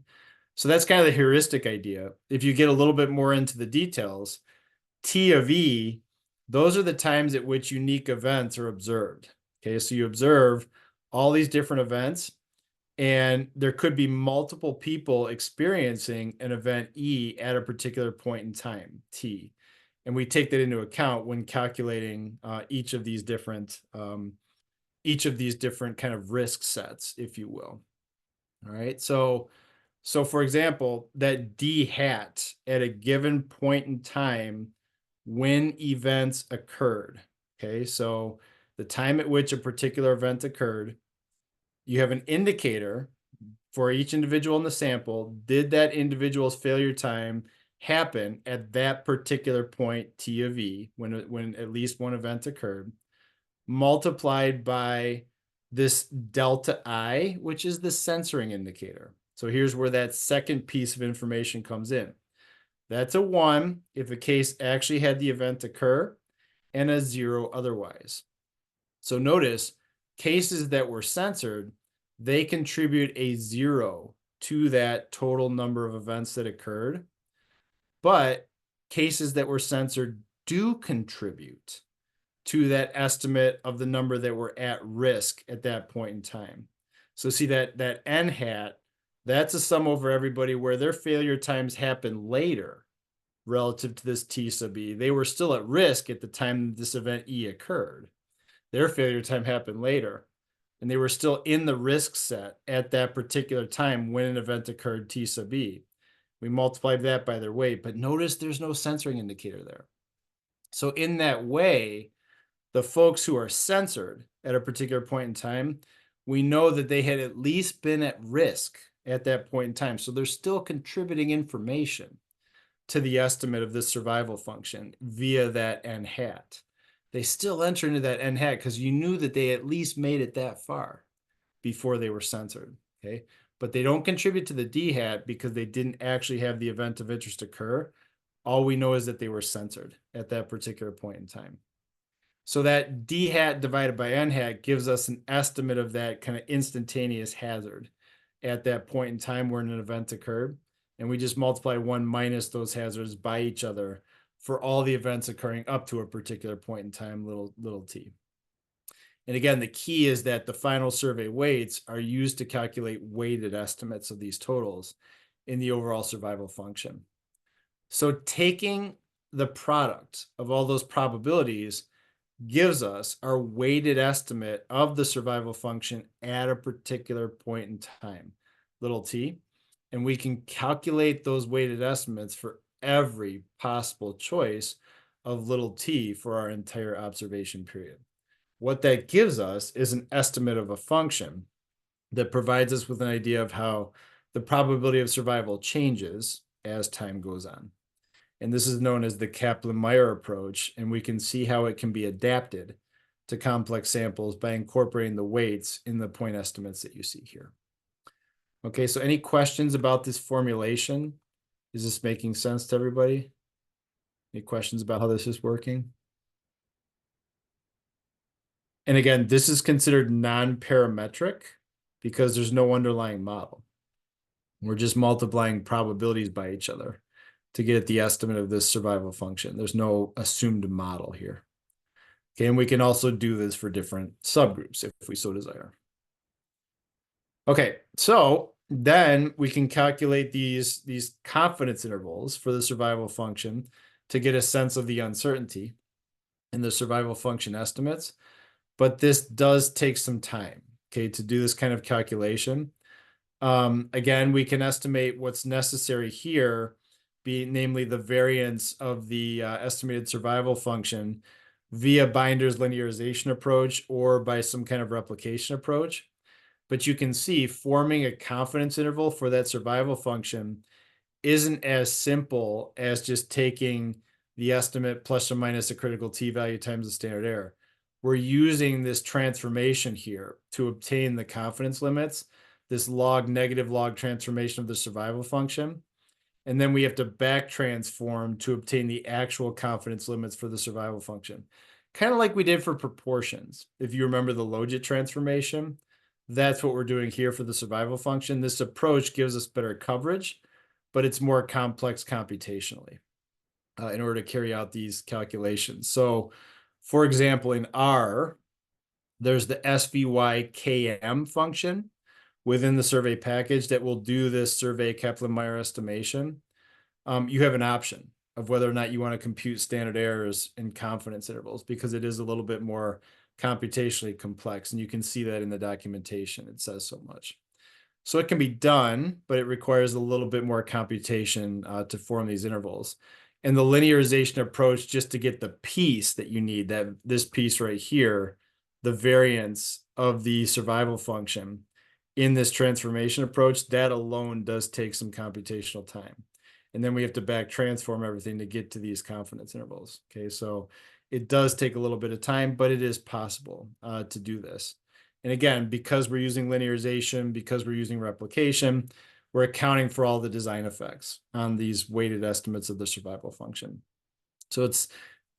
so that's kind of the heuristic idea. If you get a little bit more into the details, T of E, those are the times at which unique events are observed. Okay, so you observe all these different events, and there could be multiple people experiencing an event E at a particular point in time, T. And we take that into account when calculating each of these different kind of risk sets, if you will. All right, so for example, that D hat at a given point in time when events occurred. Okay, so the time at which a particular event occurred, you have an indicator for each individual in the sample. Did that individual's failure time happen at that particular point T of E when at least one event occurred, multiplied by this delta I, which is the censoring indicator. So here's where that second piece of information comes in. That's a 1 if a case actually had the event occur, and a 0 otherwise. So notice cases that were censored, they contribute a 0 to that total number of events that occurred. But cases that were censored do contribute to that estimate of the number that were at risk at that point in time. So see that N hat, that's a sum over everybody where their failure times happen later relative to this T sub E. They were still at risk at the time this event E occurred. Their failure time happened later, and they were still in the risk set at that particular time when an event occurred, T sub E. We multiplied that by their weight, but notice there's no censoring indicator there. So in that way, The folks who are censored at a particular point in time, we know that they had at least been at risk at that point in time. So they're still contributing information to the estimate of this survival function via that n hat. They still enter into that n hat because you knew that they at least made it that far before they were censored, okay? But they don't contribute to the d hat because they didn't actually have the event of interest occur. All we know is that they were censored at that particular point in time. So that d hat divided by n hat gives us an estimate of that kind of instantaneous hazard at that point in time where an event occurred. And we just multiply 1 minus those hazards by each other for all the events occurring up to a particular point in time, little t. And again, the key is that the final survey weights are used to calculate weighted estimates of these totals in the overall survival function. So taking the product of all those probabilities gives us our weighted estimate of the survival function at a particular point in time, little t, and we can calculate those weighted estimates for every possible choice of little t for our entire observation period. What that gives us is an estimate of a function that provides us with an idea of how the probability of survival changes as time goes on. And this is known as the Kaplan-Meier approach, and we can see how it can be adapted to complex samples by incorporating the weights in the point estimates that you see here. Okay, so any questions about this formulation? Is this making sense to everybody? Any questions about how this is working? And again, this is considered non-parametric because there's no underlying model. We're just multiplying probabilities by each other to get at the estimate of this survival function. There's no assumed model here. Okay, and we can also do this for different subgroups if we so desire. Okay, so then we can calculate these confidence intervals for the survival function to get a sense of the uncertainty in the survival function estimates. But this does take some time, okay, to do this kind of calculation. Again, we can estimate what's necessary here, namely the variance of the estimated survival function via Binder's linearization approach or by some kind of replication approach. But you can see forming a confidence interval for that survival function isn't as simple as just taking the estimate plus or minus a critical t-value times the standard error. We're using this transformation here to obtain the confidence limits, this negative log transformation of the survival function. And then we have to back transform to obtain the actual confidence limits for the survival function. Kind of like we did for proportions. If you remember the logit transformation, that's what we're doing here for the survival function. This approach gives us better coverage, but it's more complex computationally in order to carry out these calculations. So, for example, in R, there's the SVY-KM function within the survey package that will do this survey Kaplan-Meier estimation. You have an option of whether or not you want to compute standard errors and confidence intervals because it is a little bit more computationally complex, and you can see that in the documentation. It says so much. So it can be done, but it requires a little bit more computation to form these intervals. And the linearization approach, just to get the piece that you need, this piece right here, the variance of the survival function in this transformation approach, that alone does take some computational time. And then we have to back transform everything to get to these confidence intervals. Okay, so it does take a little bit of time, but it is possible to do this. And again, because we're using linearization, because we're using replication, we're accounting for all the design effects on these weighted estimates of the survival function. So it's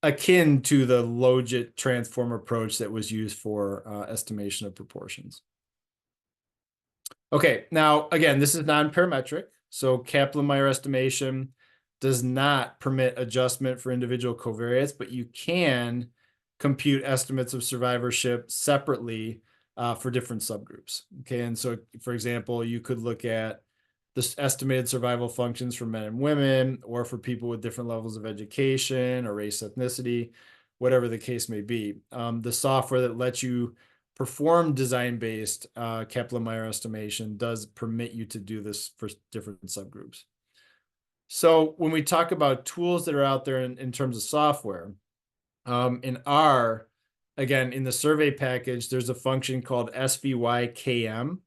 akin to the logit transform approach that was used for estimation of proportions. Okay, now again, this is non-parametric. So Kaplan-Meier estimation does not permit adjustment for individual covariates, but you can compute estimates of survivorship separately for different subgroups. Okay, and so for example, you could look at the estimated survival functions for men and women, or for people with different levels of education or race, ethnicity, whatever the case may be. The software that lets you perform design-based Kaplan-Meier estimation does permit you to do this for different subgroups. So when we talk about tools that are out there in terms of software, in R, again, in the survey package, there's a function called SVYKM,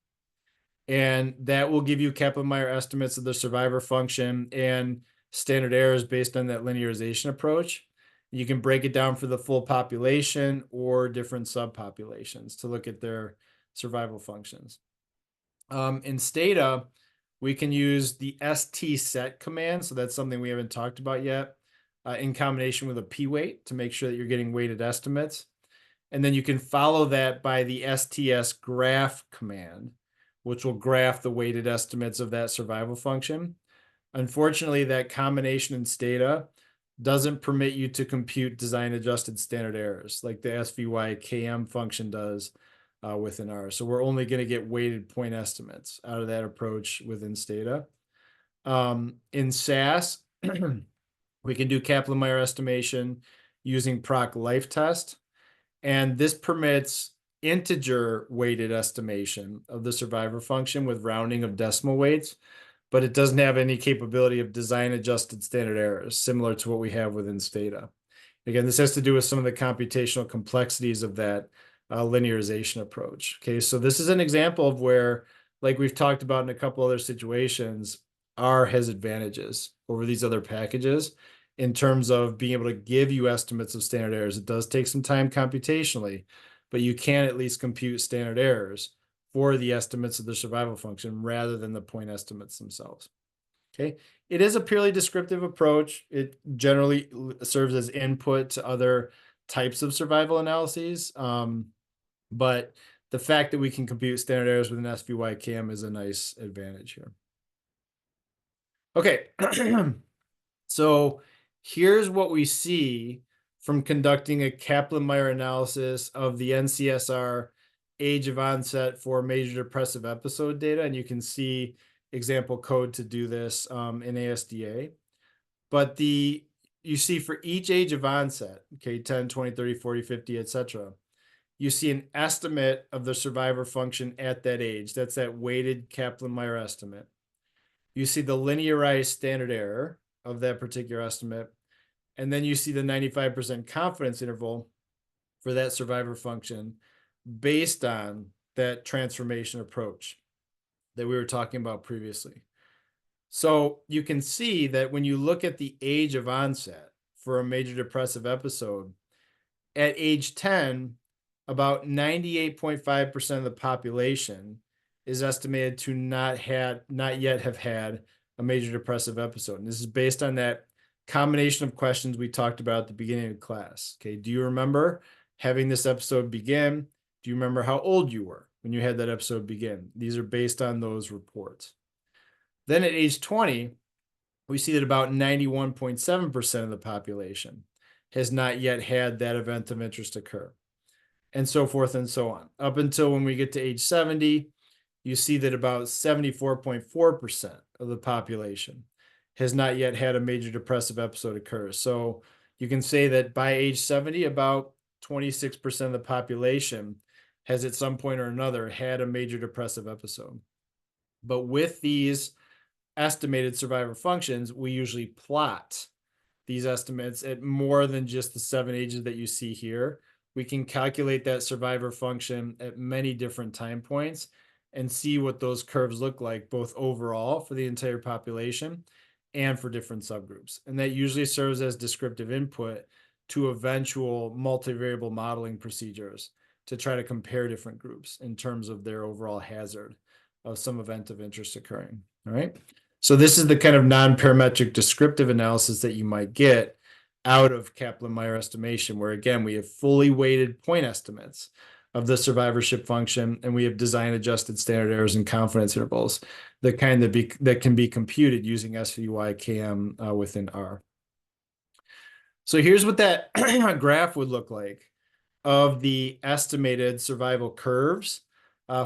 and that will give you Kaplan-Meier estimates of the survivor function and standard errors based on that linearization approach. You can break it down for the full population or different subpopulations to look at their survival functions. In Stata, we can use the stset command, so that's something we haven't talked about yet, in combination with a p-weight to make sure that you're getting weighted estimates. And then you can follow that by the sts graph command, which will graph the weighted estimates of that survival function. Unfortunately, that combination in Stata doesn't permit you to compute design adjusted standard errors like the SVYKM function does within R. So we're only going to get weighted point estimates out of that approach within Stata. In SAS, we can do Kaplan-Meier estimation using proc life test. And this permits integer weighted estimation of the survivor function with rounding of decimal weights, but it doesn't have any capability of design adjusted standard errors, similar to what we have within Stata. Again, this has to do with some of the computational complexities of that linearization approach. Okay, so this is an example of where, like we've talked about in a couple other situations, R has advantages over these other packages in terms of being able to give you estimates of standard errors. It does take some time computationally, but you can at least compute standard errors for the estimates of the survival function rather than the point estimates themselves. Okay, it is a purely descriptive approach. It generally serves as input to other types of survival analyses, but the fact that we can compute standard errors with an SVYKM is a nice advantage here. Okay, so here's what we see from conducting a Kaplan-Meier analysis of the NCSR age of onset for major depressive episode data. And you can see example code to do this in ASDA. But you see for each age of onset, okay, 10, 20, 30, 40, 50, etc., you see an estimate of the survivor function at that age. That's that weighted Kaplan-Meier estimate. You see the linearized standard error of that particular estimate. And then you see the 95% confidence interval for that survivor function based on that transformation approach that we were talking about previously. So you can see that when you look at the age of onset for a major depressive episode, at age 10, about 98.5% of the population is estimated to not yet have had a major depressive episode. And this is based on that combination of questions we talked about at the beginning of class. Okay, do you remember having this episode begin? Do you remember how old you were when you had that episode begin? These are based on those reports. Then at age 20, we see that about 91.7% of the population has not yet had that event of interest occur, and so forth and so on. Up until when we get to age 70, you see that about 74.4% of the population has not yet had a major depressive episode occur. So you can say that by age 70, about 26% of the population has at some point or another had a major depressive episode. But with these estimated survivor functions, we usually plot these estimates at more than just the 7 ages that you see here. We can calculate that survivor function at many different time points and see what those curves look like, both overall for the entire population and for different subgroups. And that usually serves as descriptive input to eventual multivariable modeling procedures to try to compare different groups in terms of their overall hazard of some event of interest occurring. All right. So this is the kind of non-parametric descriptive analysis that you might get out of Kaplan-Meier estimation, where again, we have fully weighted point estimates of the survivorship function, and we have design adjusted standard errors and confidence intervals that can be computed using SVYKM within R. So here's what that graph would look like of the estimated survival curves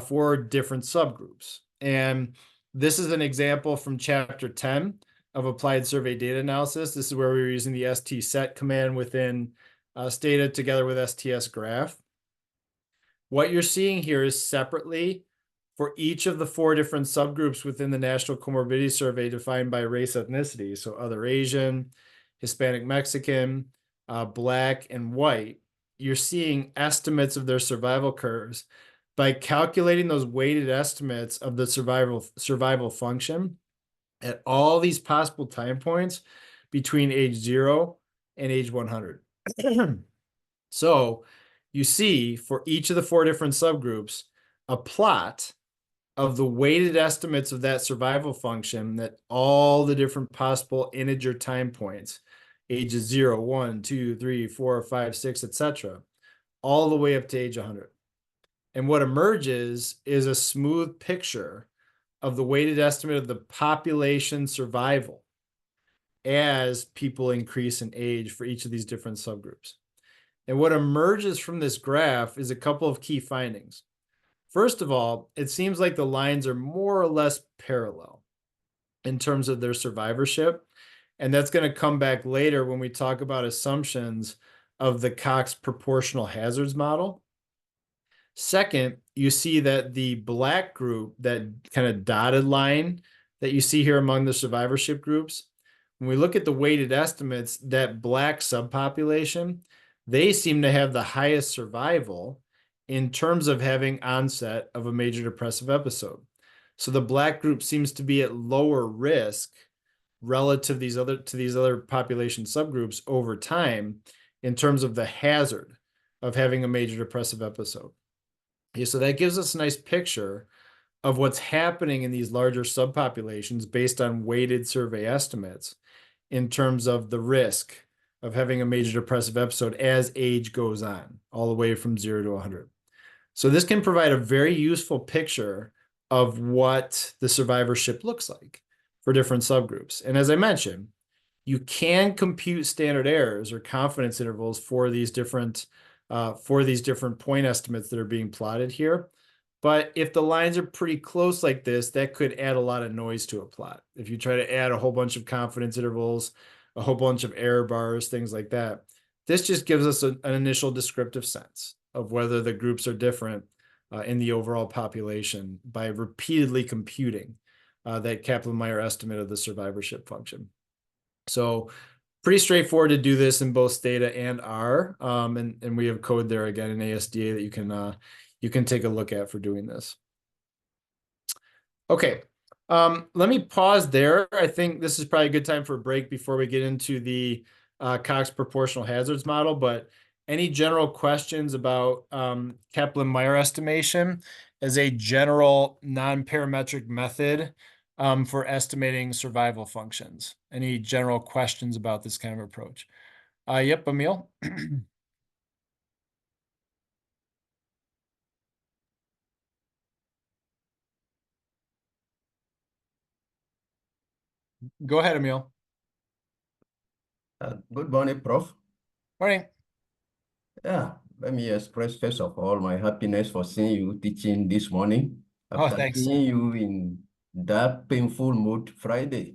for different subgroups. And this is an example from chapter 10 of applied survey data analysis. This is where we were using the stset command within Stata together with STS graph. What you're seeing here is separately for each of the 4 different subgroups within the National Comorbidity Survey defined by race ethnicity. So other Asian, Hispanic Mexican, Black, and white. you're seeing estimates of their survival curves by calculating those weighted estimates of the survival function at all these possible time points between age 0 and age 100. So you see for each of the 4 different subgroups a plot of the weighted estimates of that survival function that all the different possible integer time points, ages 0, 1, 2, 3, 4, 5, 6, etc., all the way up to age 100. And what emerges is a smooth picture of the weighted estimate of the population survival as people increase in age for each of these different subgroups. And what emerges from this graph is a couple of key findings. First of all, it seems like the lines are more or less parallel in terms of their survivorship. And that's going to come back later when we talk about assumptions of the Cox proportional hazards model. Second, you see that the black group, that kind of dotted line that you see here among the survivorship groups, when we look at the weighted estimates, that black subpopulation, they seem to have the highest survival in terms of having onset of a major depressive episode. So the black group seems to be at lower risk relative to these other population subgroups over time in terms of the hazard of having a major depressive episode. Okay, so that gives us a nice picture of what's happening in these larger subpopulations based on weighted survey estimates in terms of the risk of having a major depressive episode as age goes on, all the way from 0 to 100. So this can provide a very useful picture of what the survivorship looks like for different subgroups. And as I mentioned, you can compute standard errors or confidence intervals for these different point estimates that are being plotted here. But if the lines are pretty close like this, that could add a lot of noise to a plot. If you try to add a whole bunch of confidence intervals, a whole bunch of error bars, things like that, this just gives us an initial descriptive sense of whether the groups are different in the overall population by repeatedly computing that Kaplan-Meier estimate of the survivorship function. So pretty straightforward to do this in both Stata and R, and we have code there again in ASDA that you can take a look at for doing this. Okay, let me pause there. I think this is probably a good time for a break before we get into the Cox proportional hazards model, but any general questions about Kaplan-Meier estimation as a general non-parametric method for estimating survival functions? Any general questions about this kind of approach? Yep, Emil. Go ahead, Emil. Good morning, Prof. Morning. Yeah, let me express first of all my happiness for seeing you teaching this morning Oh, after thanks. seeing you in that painful mood Friday.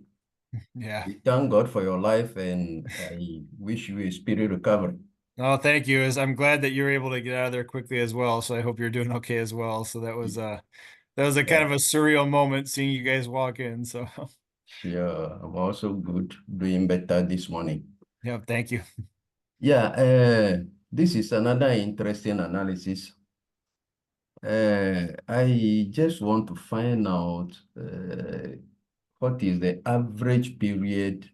Yeah. We thank God for your life and I wish you a speedy recovery. Oh, thank you. I'm glad that you're able to get out of there quickly as well. So I hope you're doing okay as well. So that was a kind of a surreal moment seeing you guys walk in. So Sure, I'm also good, doing better this morning. yeah, thank you. Yeah, this is another interesting analysis. I just want to find out what is the average period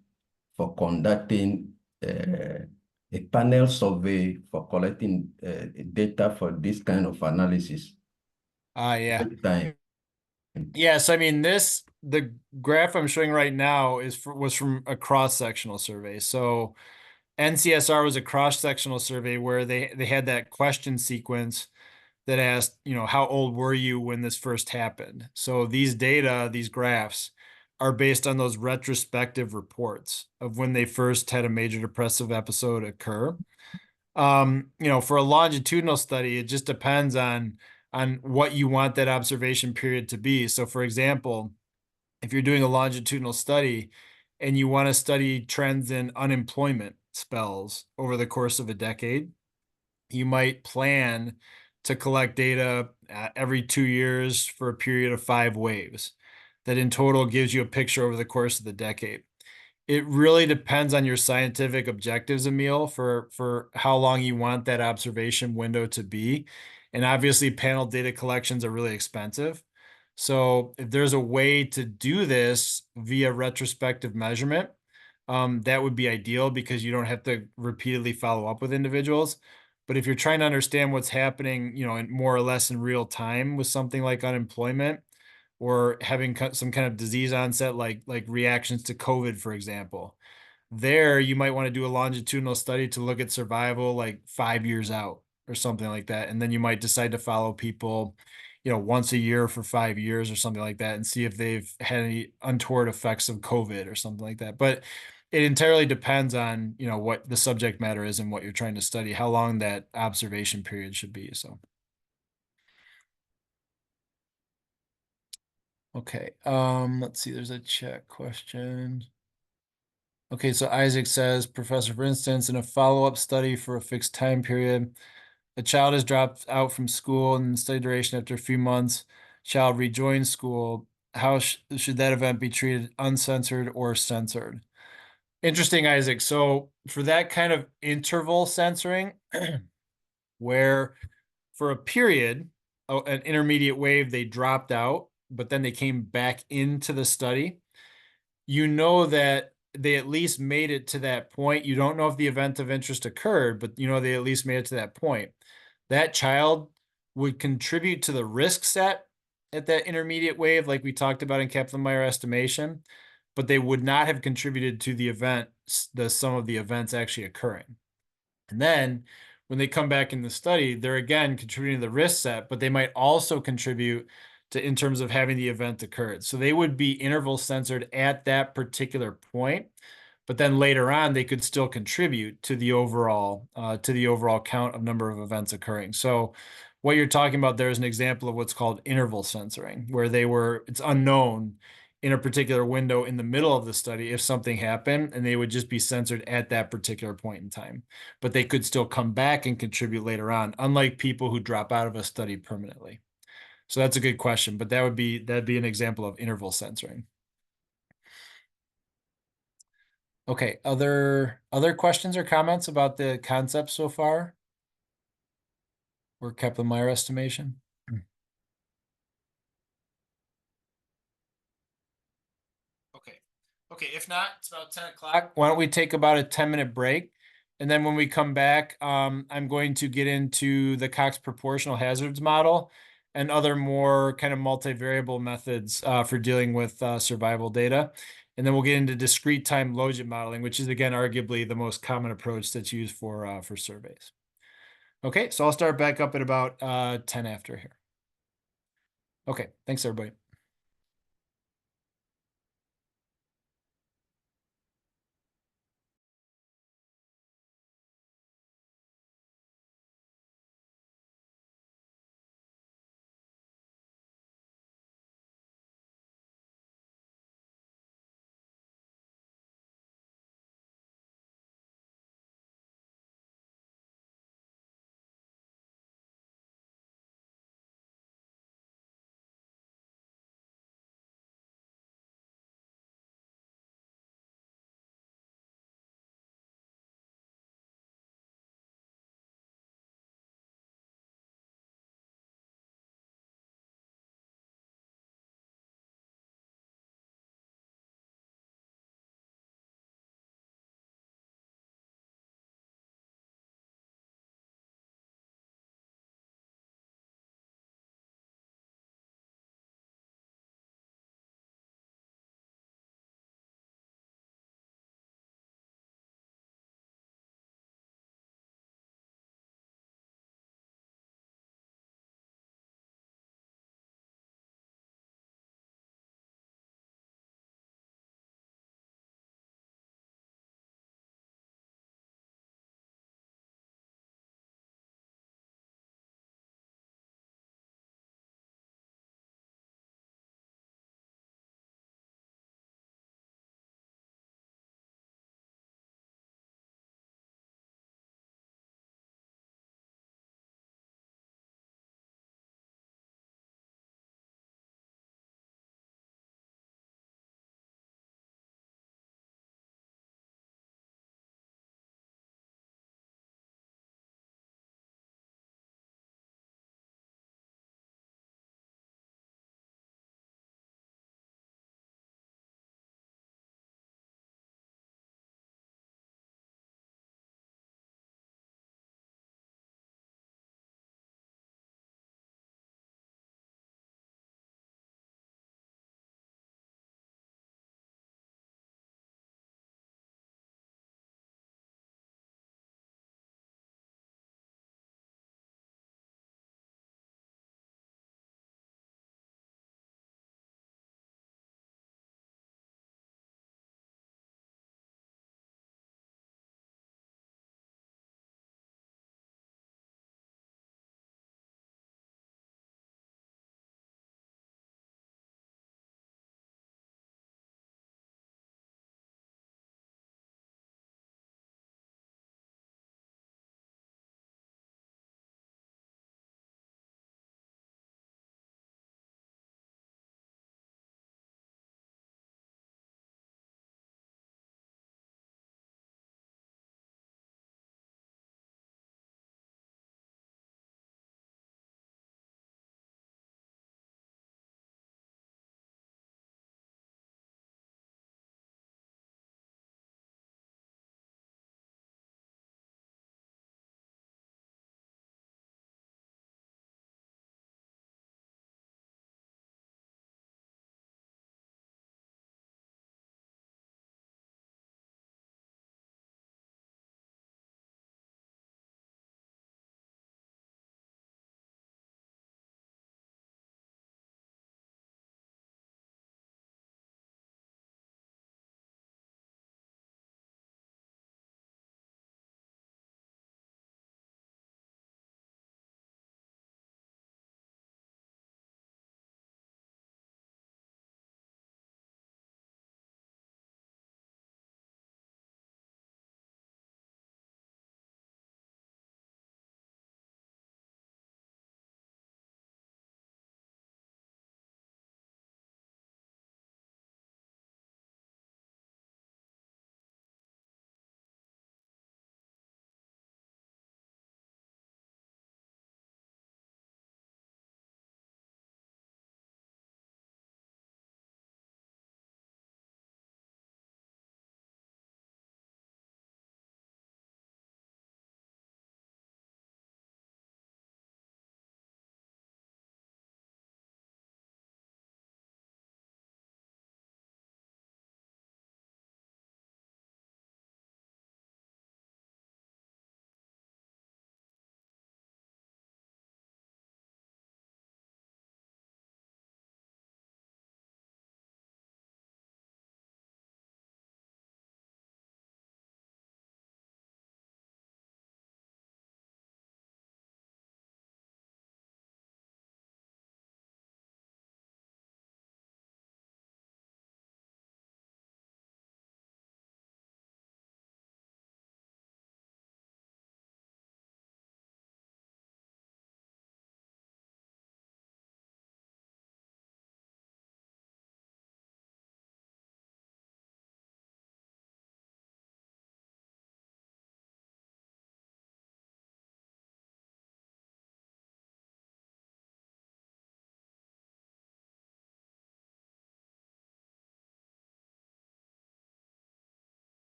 for conducting a panel survey for collecting data for this kind of analysis? Yeah. What time? Yes, I mean the graph I'm showing right now was from a cross-sectional survey. So NCSR was a cross-sectional survey where they had that question sequence that asked, how old were you when this first happened? So these data, these graphs, are based on those retrospective reports of when they first had a major depressive episode occur. For a longitudinal study, it just depends on what you want that observation period to be. So for example, if you're doing a longitudinal study and you want to study trends in unemployment spells over the course of a decade, you might plan to collect data every 2 years for a period of 5 waves. That in total gives you a picture over the course of the decade. It really depends on your scientific objectives, Emil, for how long you want that observation window to be. And obviously, panel data collections are really expensive. So if there's a way to do this via retrospective measurement, that would be ideal because you don't have to repeatedly follow up with individuals. But if you're trying to understand what's happening, in more or less in real time with something like unemployment, or having some kind of disease onset, like reactions to COVID, for example. There, you might want to do a longitudinal study to look at survival like 5 years out or something like that. And then you might decide to follow people, once a year for 5 years or something like that and see if they've had any untoward effects of COVID or something like that. But it entirely depends on, what the subject matter is and what you're trying to study, how long that observation period should be. So. Okay, let's see, there's a chat question. Okay, so Isaac says, Professor, for instance, in a follow-up study for a fixed time period, a child has dropped out from school and the study duration after a few months, child rejoins school. How should that event be treated, uncensored or censored? Interesting, Isaac. So for that kind of interval censoring, where for a period, an intermediate wave, they dropped out, but then they came back into the study, that they at least made it to that point. You don't know if the event of interest occurred, but they at least made it to that point. That child would contribute to the risk set at that intermediate wave, like we talked about in Kaplan-Meier estimation, but they would not have contributed to the event, the sum of the events actually occurring. And then when they come back in the study, they're again contributing to the risk set, but they might also contribute to in terms of having the event occurred. So they would be interval censored at that particular point, but then later on they could still contribute to the overall count of number of events occurring. So what you're talking about there is an example of what's called interval censoring, where it's unknown in a particular window in the middle of the study if something happened, and they would just be censored at that particular point in time. But they could still come back and contribute later on, unlike people who drop out of a study permanently. So that's a good question, but that'd be an example of interval censoring. Okay, other questions or comments about the concept so far? Or Kaplan-Meier estimation? Okay, if not, it's about 10 o'clock. Why don't we take about a 10-minute break? And then when we come back, I'm going to get into the Cox proportional hazards model and other more kind of multivariable methods for dealing with survival data. And then we'll get into discrete time logit modeling, which is, again, arguably the most common approach that's used for surveys. Okay, so I'll start back up at about 10 after here. Okay, thanks, everybody.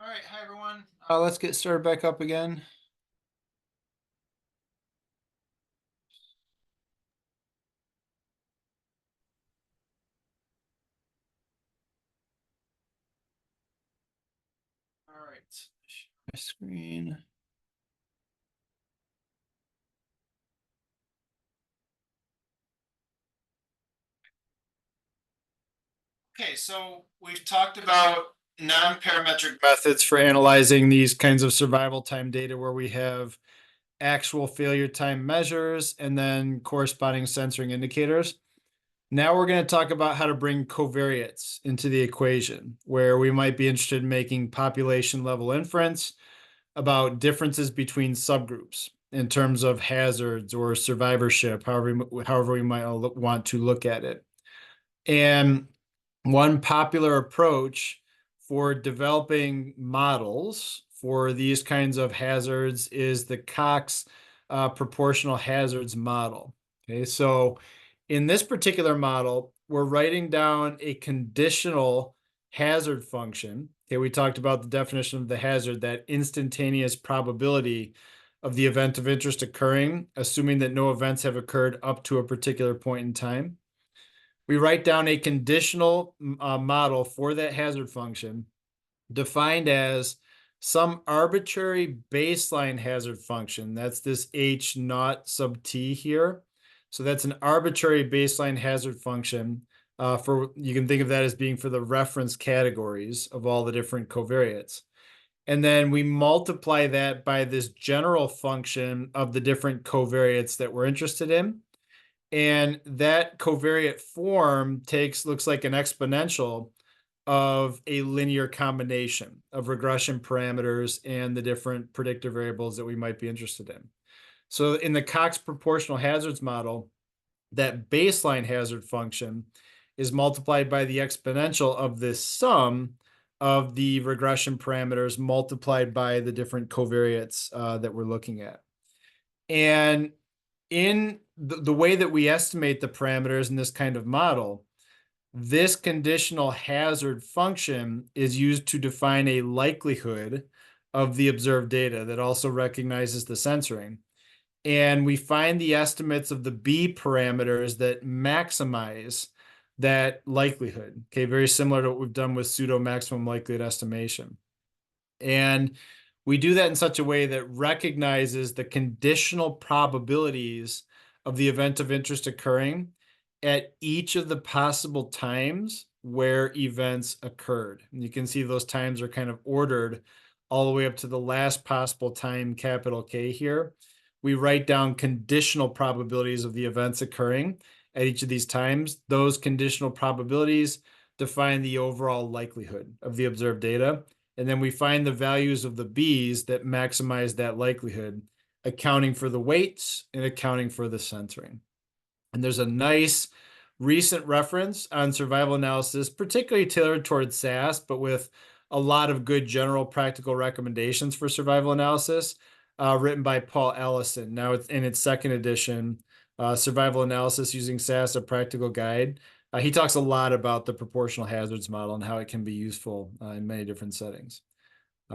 All right, hi everyone. Let's get started back up again. All right, share my screen. Okay, so we've talked about non-parametric methods for analyzing these kinds of survival time data where we have actual failure time measures and then corresponding censoring indicators. Now we're going to talk about how to bring covariates into the equation, where we might be interested in making population level inference about differences between subgroups in terms of hazards or survivorship, however we might want to look at it. And one popular approach for developing models for these kinds of hazards is the Cox proportional hazards model. Okay, so in this particular model, we're writing down a conditional hazard function. Okay, we talked about the definition of the hazard, that instantaneous probability of the event of interest occurring, assuming that no events have occurred up to a particular point in time. We write down a conditional model for that hazard function defined as some arbitrary baseline hazard function. That's this H naught sub t here. So that's an arbitrary baseline hazard function you can think of that as being for the reference categories of all the different covariates. And then we multiply that by this general function of the different covariates that we're interested in. And that covariate form looks like an exponential of a linear combination of regression parameters and the different predictor variables that we might be interested in. So in the Cox proportional hazards model, that baseline hazard function is multiplied by the exponential of this sum of the regression parameters multiplied by the different covariates that we're looking at. And in the way that we estimate the parameters in this kind of model, this conditional hazard function is used to define a likelihood of the observed data that also recognizes the censoring. And we find the estimates of the B parameters that maximize that likelihood. Okay, very similar to what we've done with pseudo maximum likelihood estimation. And we do that in such a way that recognizes the conditional probabilities of the event of interest occurring at each of the possible times where events occurred. And you can see those times are kind of ordered all the way up to the last possible time, capital K here. We write down conditional probabilities of the events occurring at each of these times. Those conditional probabilities define the overall likelihood of the observed data. And then we find the values of the B's that maximize that likelihood, accounting for the weights and accounting for the censoring. And there's a nice recent reference on survival analysis, particularly tailored towards SAS, but with a lot of good general practical recommendations for survival analysis, written by Paul Allison. Now it's in its second edition, Survival Analysis Using SAS, a Practical Guide. He talks a lot about the proportional hazards model and how it can be useful in many different settings.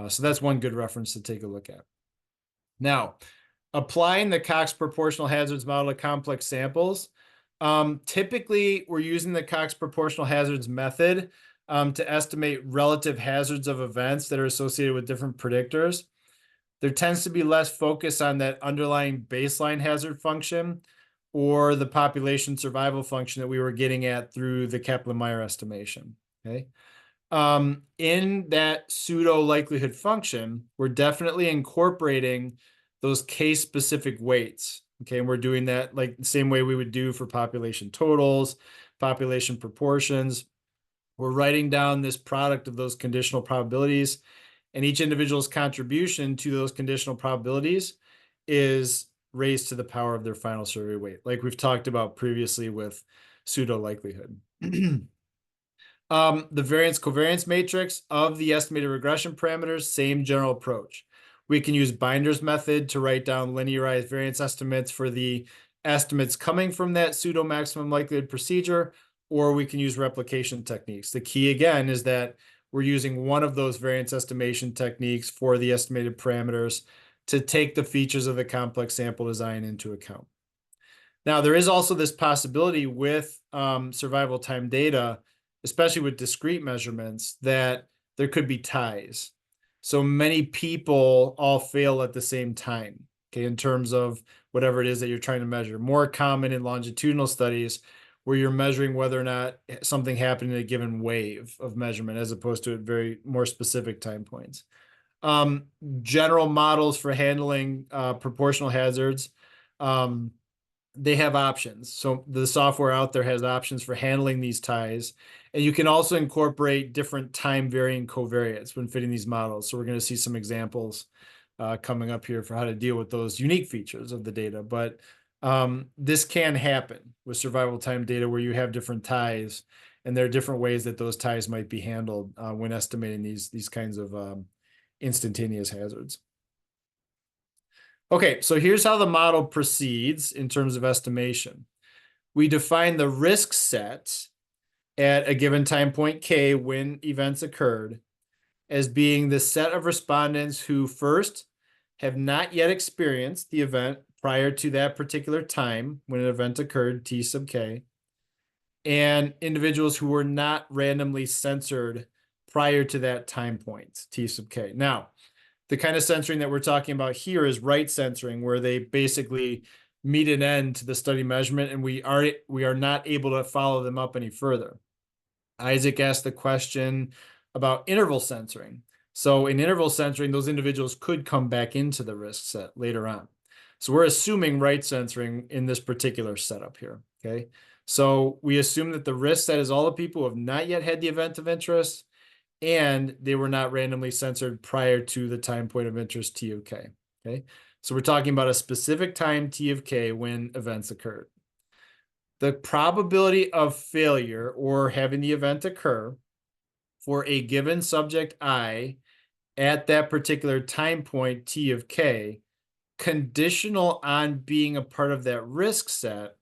So that's one good reference to take a look at. Now, applying the Cox proportional hazards model to complex samples, typically we're using the Cox proportional hazards method to estimate relative hazards of events that are associated with different predictors. There tends to be less focus on that underlying baseline hazard function or the population survival function that we were getting at through the Kaplan-Meier estimation, okay? In that pseudo likelihood function, we're definitely incorporating those case-specific weights, okay? And we're doing that like the same way we would do for population totals, population proportions. We're writing down this product of those conditional probabilities, and each individual's contribution to those conditional probabilities is raised to the power of their final survey weight, like we've talked about previously with pseudo likelihood. The variance covariance matrix of the estimated regression parameters, same general approach. We can use Binder's method to write down linearized variance estimates for the estimates coming from that pseudo maximum likelihood procedure, or we can use replication techniques. The key again is that we're using one of those variance estimation techniques for the estimated parameters to take the features of the complex sample design into account. Now, there is also this possibility with survival time data, especially with discrete measurements, that there could be ties. So many people all fail at the same time, okay, in terms of whatever it is that you're trying to measure. More common in longitudinal studies where you're measuring whether or not something happened in a given wave of measurement as opposed to at very more specific time points. General models for handling proportional hazards, they have options. So the software out there has options for handling these ties. And you can also incorporate different time varying covariates when fitting these models. So we're going to see some examples coming up here for how to deal with those unique features of the data. But this can happen with survival time data where you have different ties, and there are different ways that those ties might be handled when estimating these kinds of instantaneous hazards. Okay, so here's how the model proceeds in terms of estimation. We define the risk set at a given time point K when events occurred as being the set of respondents who first have not yet experienced the event prior to that particular time when an event occurred, T sub K, and individuals who were not randomly censored prior to that time point, T sub K. Now, the kind of censoring that we're talking about here is right censoring, where they basically meet an end to the study measurement and we are not able to follow them up any further. Isaac asked the question about interval censoring. So in interval censoring, those individuals could come back into the risk set later on. So we're assuming right censoring in this particular setup here, okay? So we assume that the risk set is all the people who have not yet had the event of interest, and they were not randomly censored prior to the time point of interest T of K, okay? So we're talking about a specific time T of K when events occurred. The probability of failure or having the event occur for a given subject I at that particular time point T of K, conditional on being a part of that risk set,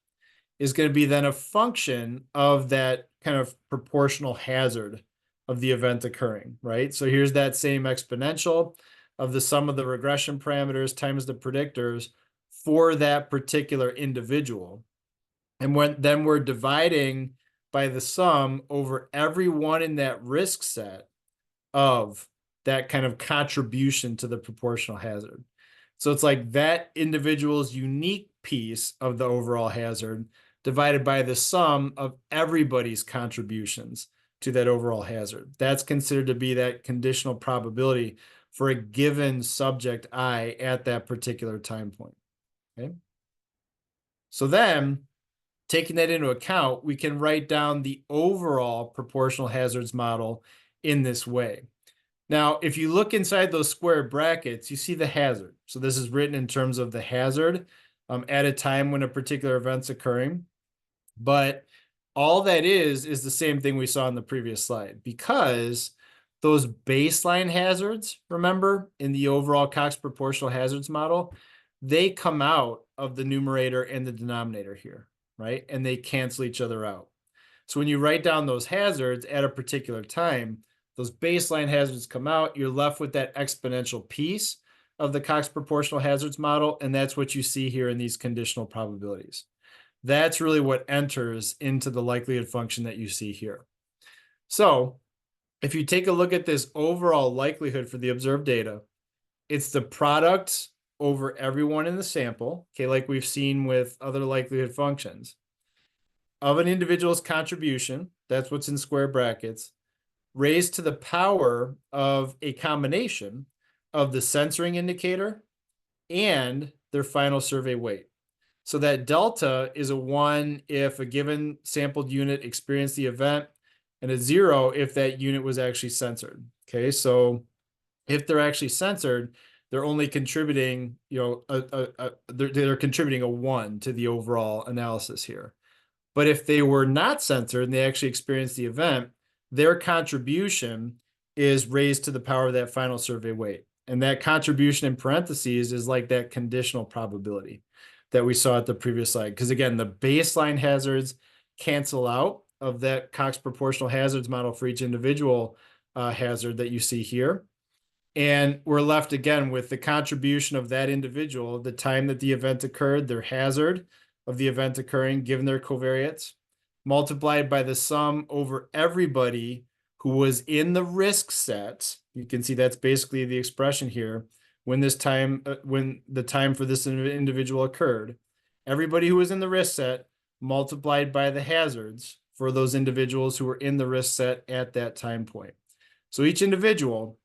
is going to be then a function of that kind of proportional hazard of the event occurring, right? So here's that same exponential of the sum of the regression parameters times the predictors for that particular individual. And then we're dividing by the sum over everyone in that risk set of that kind of contribution to the proportional hazard. So it's like that individual's unique piece of the overall hazard divided by the sum of everybody's contributions to that overall hazard. That's considered to be that conditional probability for a given subject I at that particular time point, okay? So then, taking that into account, we can write down the overall proportional hazards model in this way. Now, if you look inside those square brackets, you see the hazard. So this is written in terms of the hazard at a time when a particular event's occurring. But all that is the same thing we saw in the previous slide, because those baseline hazards, remember, in the overall Cox proportional hazards model, they come out of the numerator and the denominator here, right? And they cancel each other out. So when you write down those hazards at a particular time, those baseline hazards come out, you're left with that exponential piece of the Cox proportional hazards model, and that's what you see here in these conditional probabilities. That's really what enters into the likelihood function that you see here. So if you take a look at this overall likelihood for the observed data, it's the product over everyone in the sample, okay, like we've seen with other likelihood functions, of an individual's contribution, that's what's in square brackets, raised to the power of a combination of the censoring indicator and their final survey weight. So that delta is a 1 if a given sampled unit experienced the event, and a 0 if that unit was actually censored. Okay, so if they're actually censored, they're only contributing, they're contributing a 1 to the overall analysis here. But if they were not censored and they actually experienced the event, their contribution is raised to the power of that final survey weight. And that contribution in parentheses is like that conditional probability that we saw at the previous slide. Because again, the baseline hazards cancel out of that Cox proportional hazards model for each individual hazard that you see here. And we're left again with the contribution of that individual, the time that the event occurred, their hazard of the event occurring, given their covariates, multiplied by the sum over everybody who was in the risk set. You can see that's basically the expression here. When the time for this individual occurred, everybody who was in the risk set multiplied by the hazards for those individuals who were in the risk set at that time point. So each individual,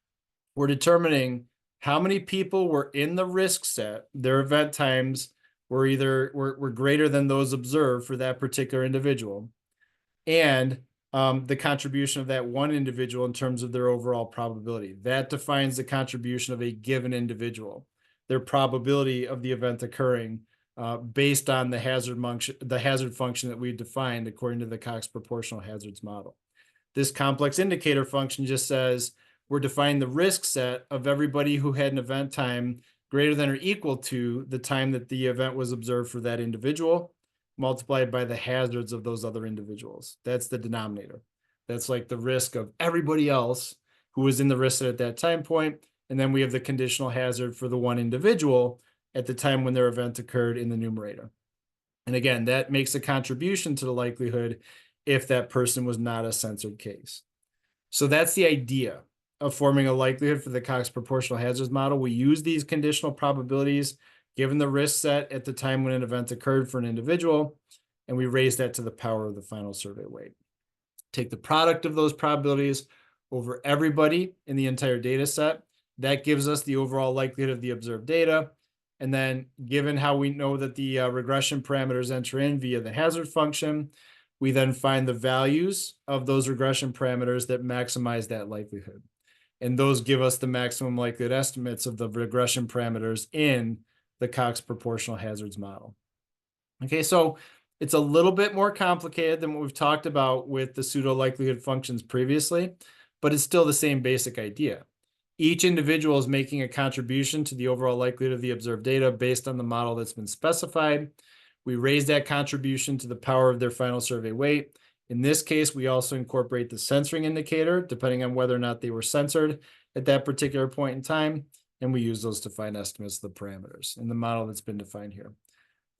we're determining how many people were in the risk set, their event times were greater than those observed for that particular individual, and the contribution of that one individual in terms of their overall probability. That defines the contribution of a given individual, their probability of the event occurring based on the hazard function that we defined according to the Cox proportional hazards model. This complex indicator function just says we're defining the risk set of everybody who had an event time greater than or equal to the time that the event was observed for that individual, multiplied by the hazards of those other individuals. That's the denominator. That's like the risk of everybody else who was in the risk set at that time point. And then we have the conditional hazard for the one individual at the time when their event occurred in the numerator. And again, that makes a contribution to the likelihood if that person was not a censored case. So that's the idea of forming a likelihood for the Cox proportional hazards model. We use these conditional probabilities given the risk set at the time when an event occurred for an individual, and we raise that to the power of the final survey weight. Take the product of those probabilities over everybody in the entire data set. That gives us the overall likelihood of the observed data. And then given how we know that the regression parameters enter in via the hazard function, we then find the values of those regression parameters that maximize that likelihood. And those give us the maximum likelihood estimates of the regression parameters in the Cox proportional hazards model. Okay, so it's a little bit more complicated than what we've talked about with the pseudo likelihood functions previously, but it's still the same basic idea. Each individual is making a contribution to the overall likelihood of the observed data based on the model that's been specified. We raise that contribution to the power of their final survey weight. In this case, we also incorporate the censoring indicator, depending on whether or not they were censored at that particular point in time, and we use those to find estimates of the parameters in the model that's been defined here.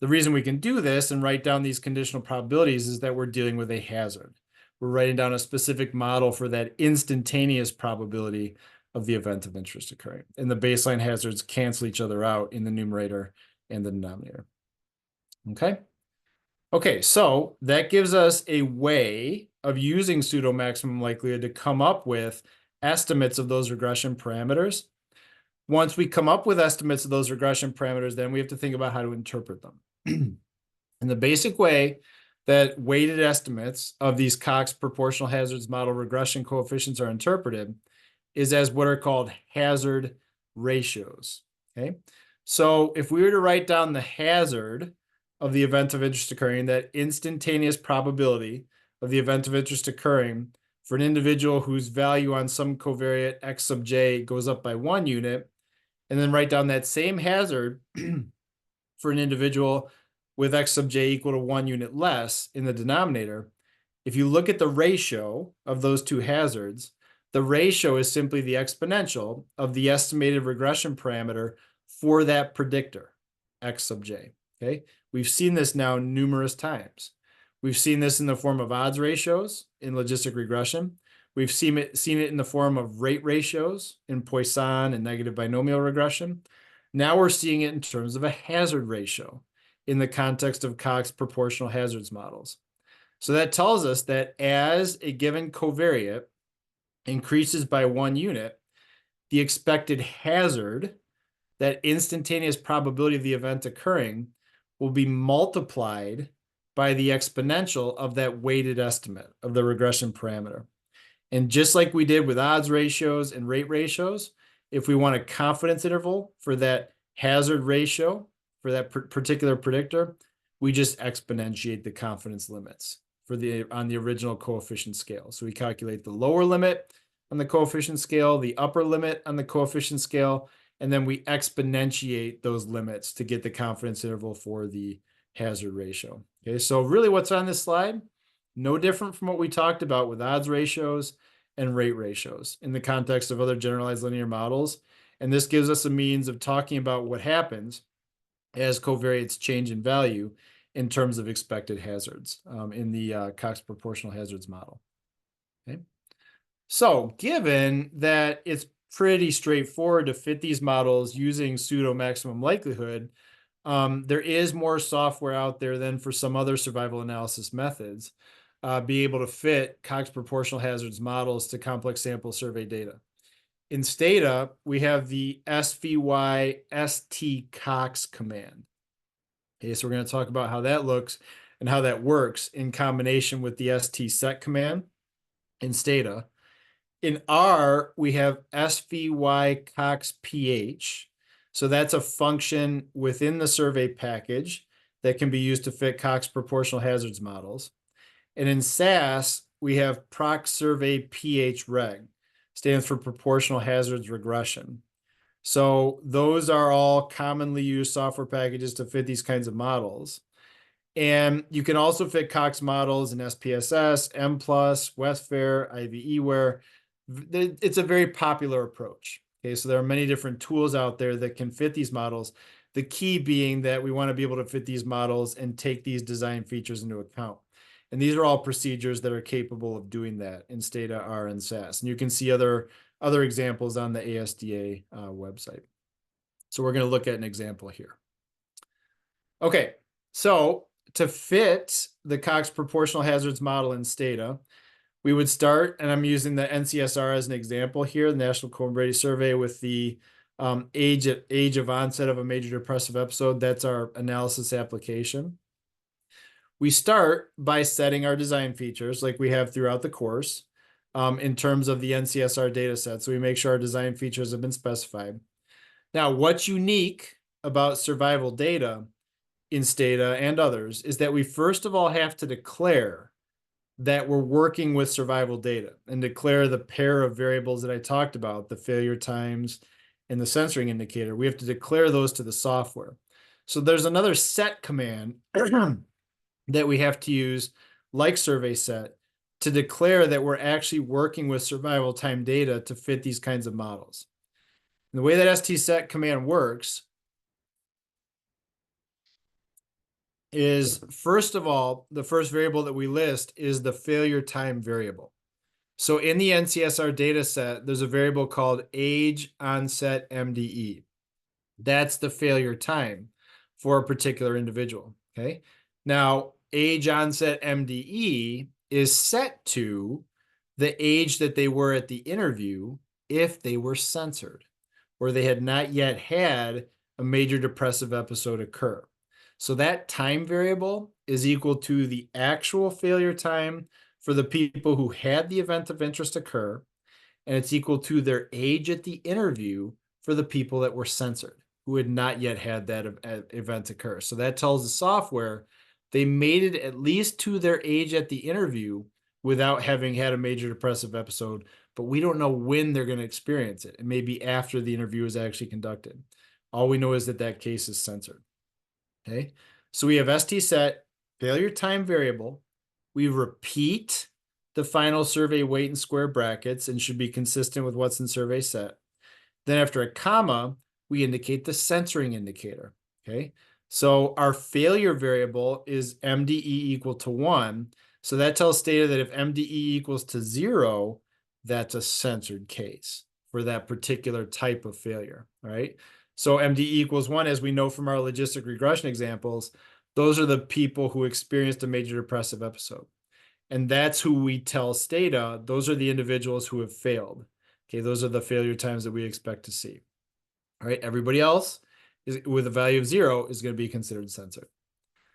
The reason we can do this and write down these conditional probabilities is that we're dealing with a hazard. We're writing down a specific model for that instantaneous probability of the event of interest occurring. And the baseline hazards cancel each other out in the numerator and the denominator. Okay? Okay, so that gives us a way of using pseudo maximum likelihood to come up with estimates of those regression parameters. Once we come up with estimates of those regression parameters, then we have to think about how to interpret them. And the basic way that weighted estimates of these Cox proportional hazards model regression coefficients are interpreted is as what are called hazard ratios. Okay, so if we were to write down the hazard of the event of interest occurring, that instantaneous probability of the event of interest occurring for an individual whose value on some covariate x sub j goes up by 1 unit, and then write down that same hazard for an individual with x sub j equal to 1 unit less in the denominator. If you look at the ratio of those two hazards, the ratio is simply the exponential of the estimated regression parameter for that predictor, x sub j. Okay, we've seen this now numerous times. We've seen this in the form of odds ratios in logistic regression. We've seen it in the form of rate ratios in Poisson and negative binomial regression. Now we're seeing it in terms of a hazard ratio in the context of Cox proportional hazards models. So that tells us that as a given covariate increases by 1 unit, the expected hazard, that instantaneous probability of the event occurring, will be multiplied by the exponential of that weighted estimate of the regression parameter. And just like we did with odds ratios and rate ratios, if we want a confidence interval for that hazard ratio for that particular predictor, we just exponentiate the confidence limits on the original coefficient scale. So we calculate the lower limit on the coefficient scale, the upper limit on the coefficient scale, and then we exponentiate those limits to get the confidence interval for the hazard ratio. Okay, so really what's on this slide, no different from what we talked about with odds ratios and rate ratios in the context of other generalized linear models. And this gives us a means of talking about what happens as covariates change in value in terms of expected hazards in the Cox proportional hazards model. Okay. So given that it's pretty straightforward to fit these models using pseudo maximum likelihood, there is more software out there than for some other survival analysis methods be able to fit Cox proportional hazards models to complex sample survey data. In Stata, we have the SVY ST-Cox command. Okay, so we're going to talk about how that looks and how that works in combination with the ST-set command in Stata. In R, we have SVY Cox PH. So that's a function within the survey package that can be used to fit Cox proportional hazards models. And in SAS, we have proc survey PH reg, stands for proportional hazards regression. So those are all commonly used software packages to fit these kinds of models. And you can also fit Cox models in SPSS, M+, Westfair, IVEware. It's a very popular approach. Okay, so there are many different tools out there that can fit these models. The key being that we want to be able to fit these models and take these design features into account. And these are all procedures that are capable of doing that in Stata, R, and SAS. And you can see other examples on the ASDA website. So we're going to look at an example here. Okay, so to fit the Cox proportional hazards model in Stata, we would start, and I'm using the NCSR as an example here, the National Comorbidity Survey with the age of onset of a major depressive episode. That's our analysis application. We start by setting our design features like we have throughout the course in terms of the NCSR data set. So we make sure our design features have been specified. Now, what's unique about survival data in Stata and others is that we first of all have to declare that we're working with survival data and declare the pair of variables that I talked about, the failure times and the censoring indicator. We have to declare those to the software. So there's another set command that we have to use, like survey set, to declare that we're actually working with survival time data to fit these kinds of models. And the way that ST-set command works is, first of all, the first variable that we list is the failure time variable. So in the NCSR data set, there's a variable called age onset MDE. That's the failure time for a particular individual, okay? Now, age onset MDE is set to the age that they were at the interview if they were censored, or they had not yet had a major depressive episode occur. So that time variable is equal to the actual failure time for the people who had the event of interest occur, and it's equal to their age at the interview for the people that were censored, who had not yet had that event occur. So that tells the software they made it at least to their age at the interview without having had a major depressive episode, but we don't know when they're going to experience it. It may be after the interview is actually conducted. All we know is that that case is censored. Okay, so we have ST-set, failure time variable. We repeat the final survey weight in square brackets and should be consistent with what's in survey set. Then after a comma, we indicate the censoring indicator. Okay, so our failure variable is MDE equal to 1. So that tells Stata that if MDE equals to 0, that's a censored case for that particular type of failure, all right? So MDE equals 1, as we know from our logistic regression examples, those are the people who experienced a major depressive episode. And that's who we tell Stata, those are the individuals who have failed. Okay, those are the failure times that we expect to see. All right, everybody else is, with a value of 0 is going to be considered censored.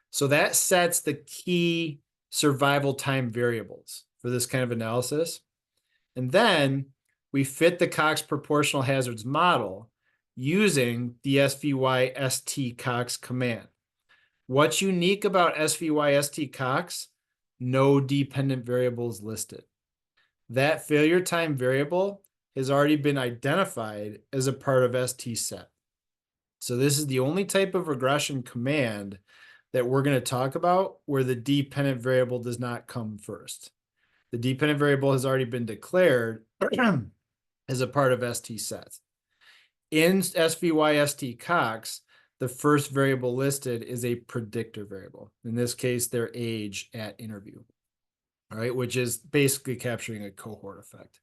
So that sets the key survival time variables for this kind of analysis. And then we fit the Cox proportional hazards model using the SVY ST-Cox command. What's unique about SVY ST-Cox? No dependent variables listed. That failure time variable has already been identified as a part of ST-set. So this is the only type of regression command that we're going to talk about where the dependent variable does not come first. The dependent variable has already been declared as a part of ST set. In SVY Cox, the first variable listed is a predictor variable. In this case, their age at interview. All right, which is basically capturing a cohort effect.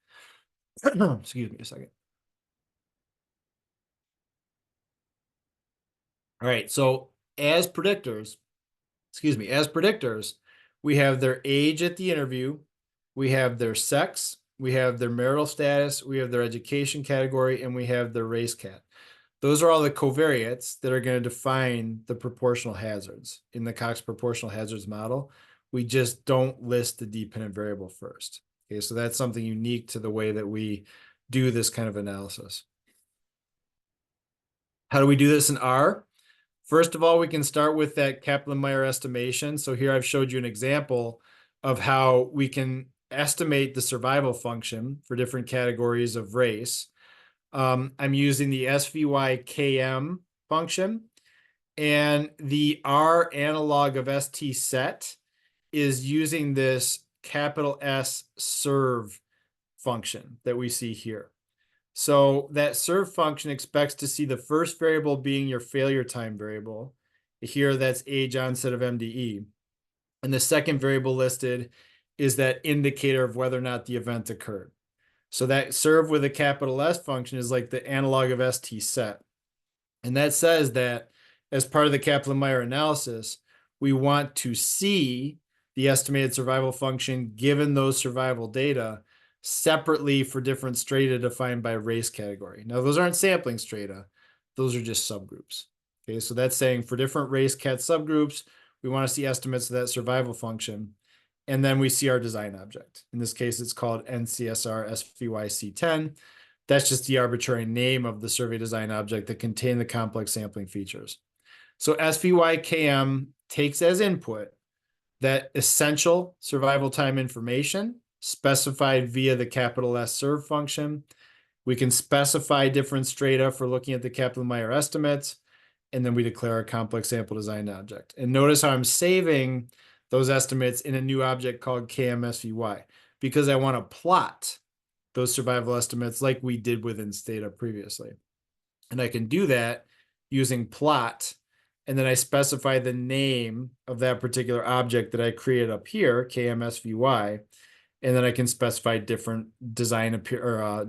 Excuse me a second. All right, so as predictors, we have their age at the interview, we have their sex, we have their marital status, we have their education category, and we have their race cat. Those are all the covariates that are going to define the proportional hazards in the Cox proportional hazards model. We just don't list the dependent variable first. Okay, so that's something unique to the way that we do this kind of analysis. How do we do this in R? First of all, we can start with that Kaplan-Meier estimation. So here I've showed you an example of how we can estimate the survival function for different categories of race. I'm using the SVY-KM function, and the R analog of ST set is using this capital S serve function that we see here. So that serve function expects to see the first variable being your failure time variable. Here, that's age onset of MDE. And the second variable listed is that indicator of whether or not the event occurred. So that serve with a capital S function is like the analog of ST set. And that says that as part of the Kaplan-Meier analysis, we want to see the estimated survival function given those survival data separately for different strata defined by race category. Now, those aren't sampling strata. Those are just subgroups. Okay, so that's saying for different race cat subgroups, we want to see estimates of that survival function. And then we see our design object. In this case, it's called NCSR SVYC10. That's just the arbitrary name of the survey design object that contain the complex sampling features. So SVY-KM takes as input that essential survival time information specified via the capital S serve function. We can specify different strata for looking at the Kaplan-Meier estimates, and then we declare a complex sample design object. And notice how I'm saving those estimates in a new object called KMSVY, because I want to plot those survival estimates like we did within Stata previously. And I can do that using plot, and then I specify the name of that particular object that I created up here, KMSVY, and then I can specify different design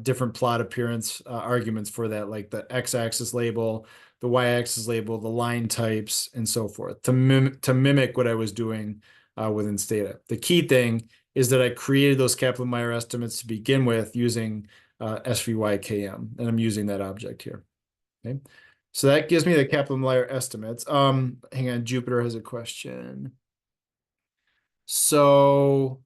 different plot appearance arguments for that, like the x-axis label, the y-axis label, the line types, and so forth, to mimic what I was doing within Stata. The key thing is that I created those Kaplan-Meier estimates to begin with using SVY-KM, and I'm using that object here. Okay, so that gives me the Kaplan-Meier estimates. Hang on, Jupiter has a question. So,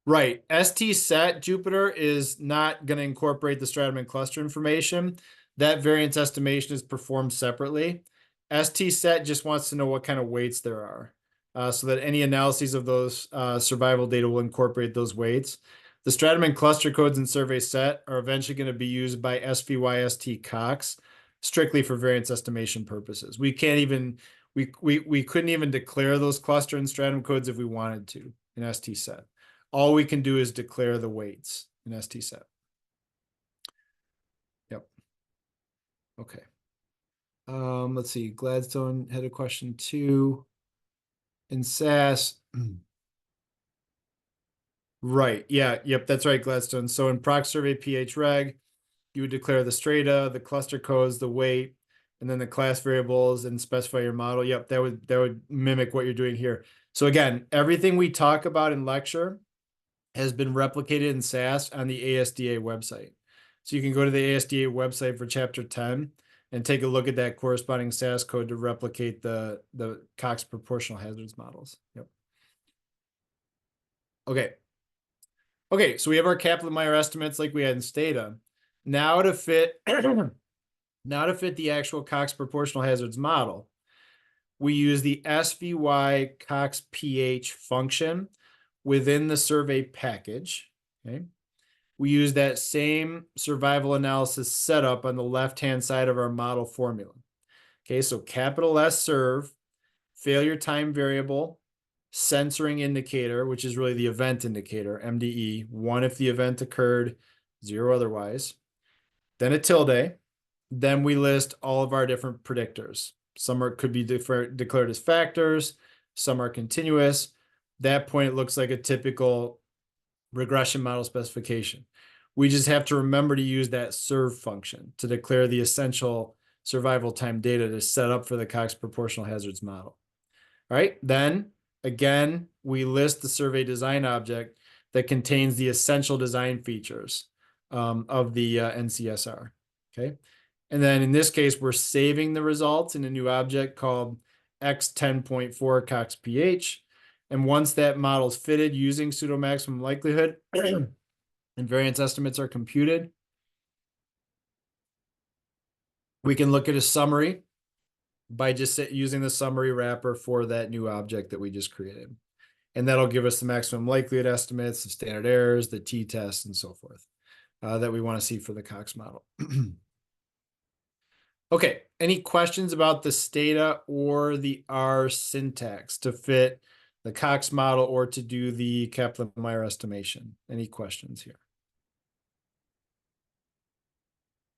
right, ST set Jupiter is not going to incorporate the stratum and cluster information. That variance estimation is performed separately. ST set just wants to know what kind of weights there are, so that any analyses of those survival data will incorporate those weights. The stratum and cluster codes in survey set are eventually going to be used by SVY-ST Cox strictly for variance estimation purposes. We can't even, we couldn't even declare those cluster and stratum codes if we wanted to in ST set. All we can do is declare the weights in ST set. Yep. Okay. Let's see. Gladstone had a question too. In SAS. Right. Yeah. Yep. That's right, Gladstone. So in proc survey PH reg, you would declare the strata, the cluster codes, the weight, and then the class variables and specify your model. Yep. That would mimic what you're doing here. So again, everything we talk about in lecture has been replicated in SAS on the ASDA website. So you can go to the ASDA website for chapter 10 and take a look at that corresponding SAS code to replicate the Cox proportional hazards models. Yep. Okay. Okay, so we have our Kaplan-Meier estimates like we had in Stata. Now to fit the actual Cox proportional hazards model, we use the SVY Cox PH function within the survey package. Okay. We use that same survival analysis setup on the left-hand side of our model formula. Okay, so capital S serve, failure time variable, censoring indicator, which is really the event indicator, MDE, 1 if the event occurred, 0 otherwise, then a tilde, then we list all of our different predictors. Some could be declared as factors, some are continuous. That point, it looks like a typical regression model specification. We just have to remember to use that serve function to declare the essential survival time data to set up for the Cox proportional hazards model. All right, then again, we list the survey design object that contains the essential design features of the NCSR. Okay, and then in this case, we're saving the results in a new object called X10.4 Cox pH. And once that model is fitted using pseudo maximum likelihood and variance estimates are computed, we can look at a summary by just using the summary wrapper for that new object that we just created. And that'll give us the maximum likelihood estimates, the standard errors, the t-test, and so forth that we want to see for the Cox model. Okay, any questions about the Stata or the R syntax to fit the Cox model or to do the Kaplan-Meier estimation? Any questions here?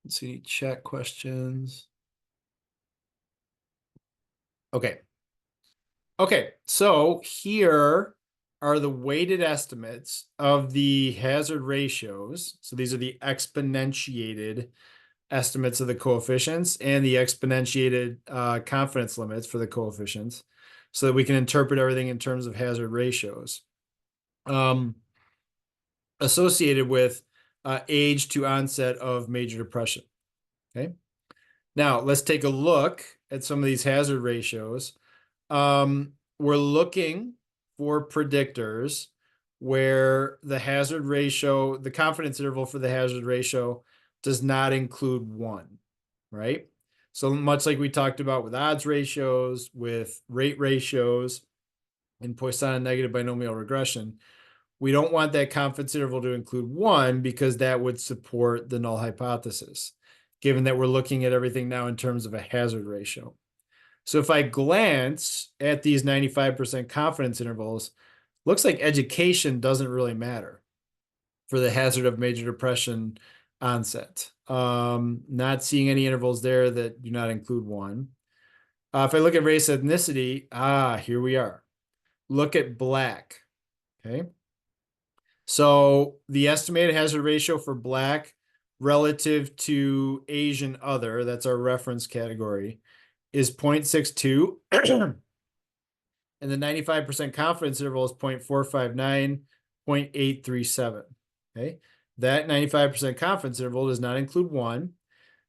Let's see, chat questions. Okay. Okay, so here are the weighted estimates of the hazard ratios. So these are the exponentiated estimates of the coefficients and the exponentiated confidence limits for the coefficients so that we can interpret everything in terms of hazard ratios associated with age to onset of major depression. Okay. Now let's take a look at some of these hazard ratios. We're looking for predictors where the hazard ratio, the confidence interval for the hazard ratio does not include 1, right? So much like we talked about with odds ratios, with rate ratios, in Poisson negative binomial regression, we don't want that confidence interval to include 1 because that would support the null hypothesis, given that we're looking at everything now in terms of a hazard ratio. So if I glance at these 95% confidence intervals, looks like education doesn't really matter for the hazard of major depression onset. Not seeing any intervals there that do not include 1. If I look at race ethnicity, here we are. Look at Black, okay? So the estimated hazard ratio for Black relative to Asian other, that's our reference category, is 0.62. And the 95% confidence interval is 0.459, 0.837, okay? That 95% confidence interval does not include 1.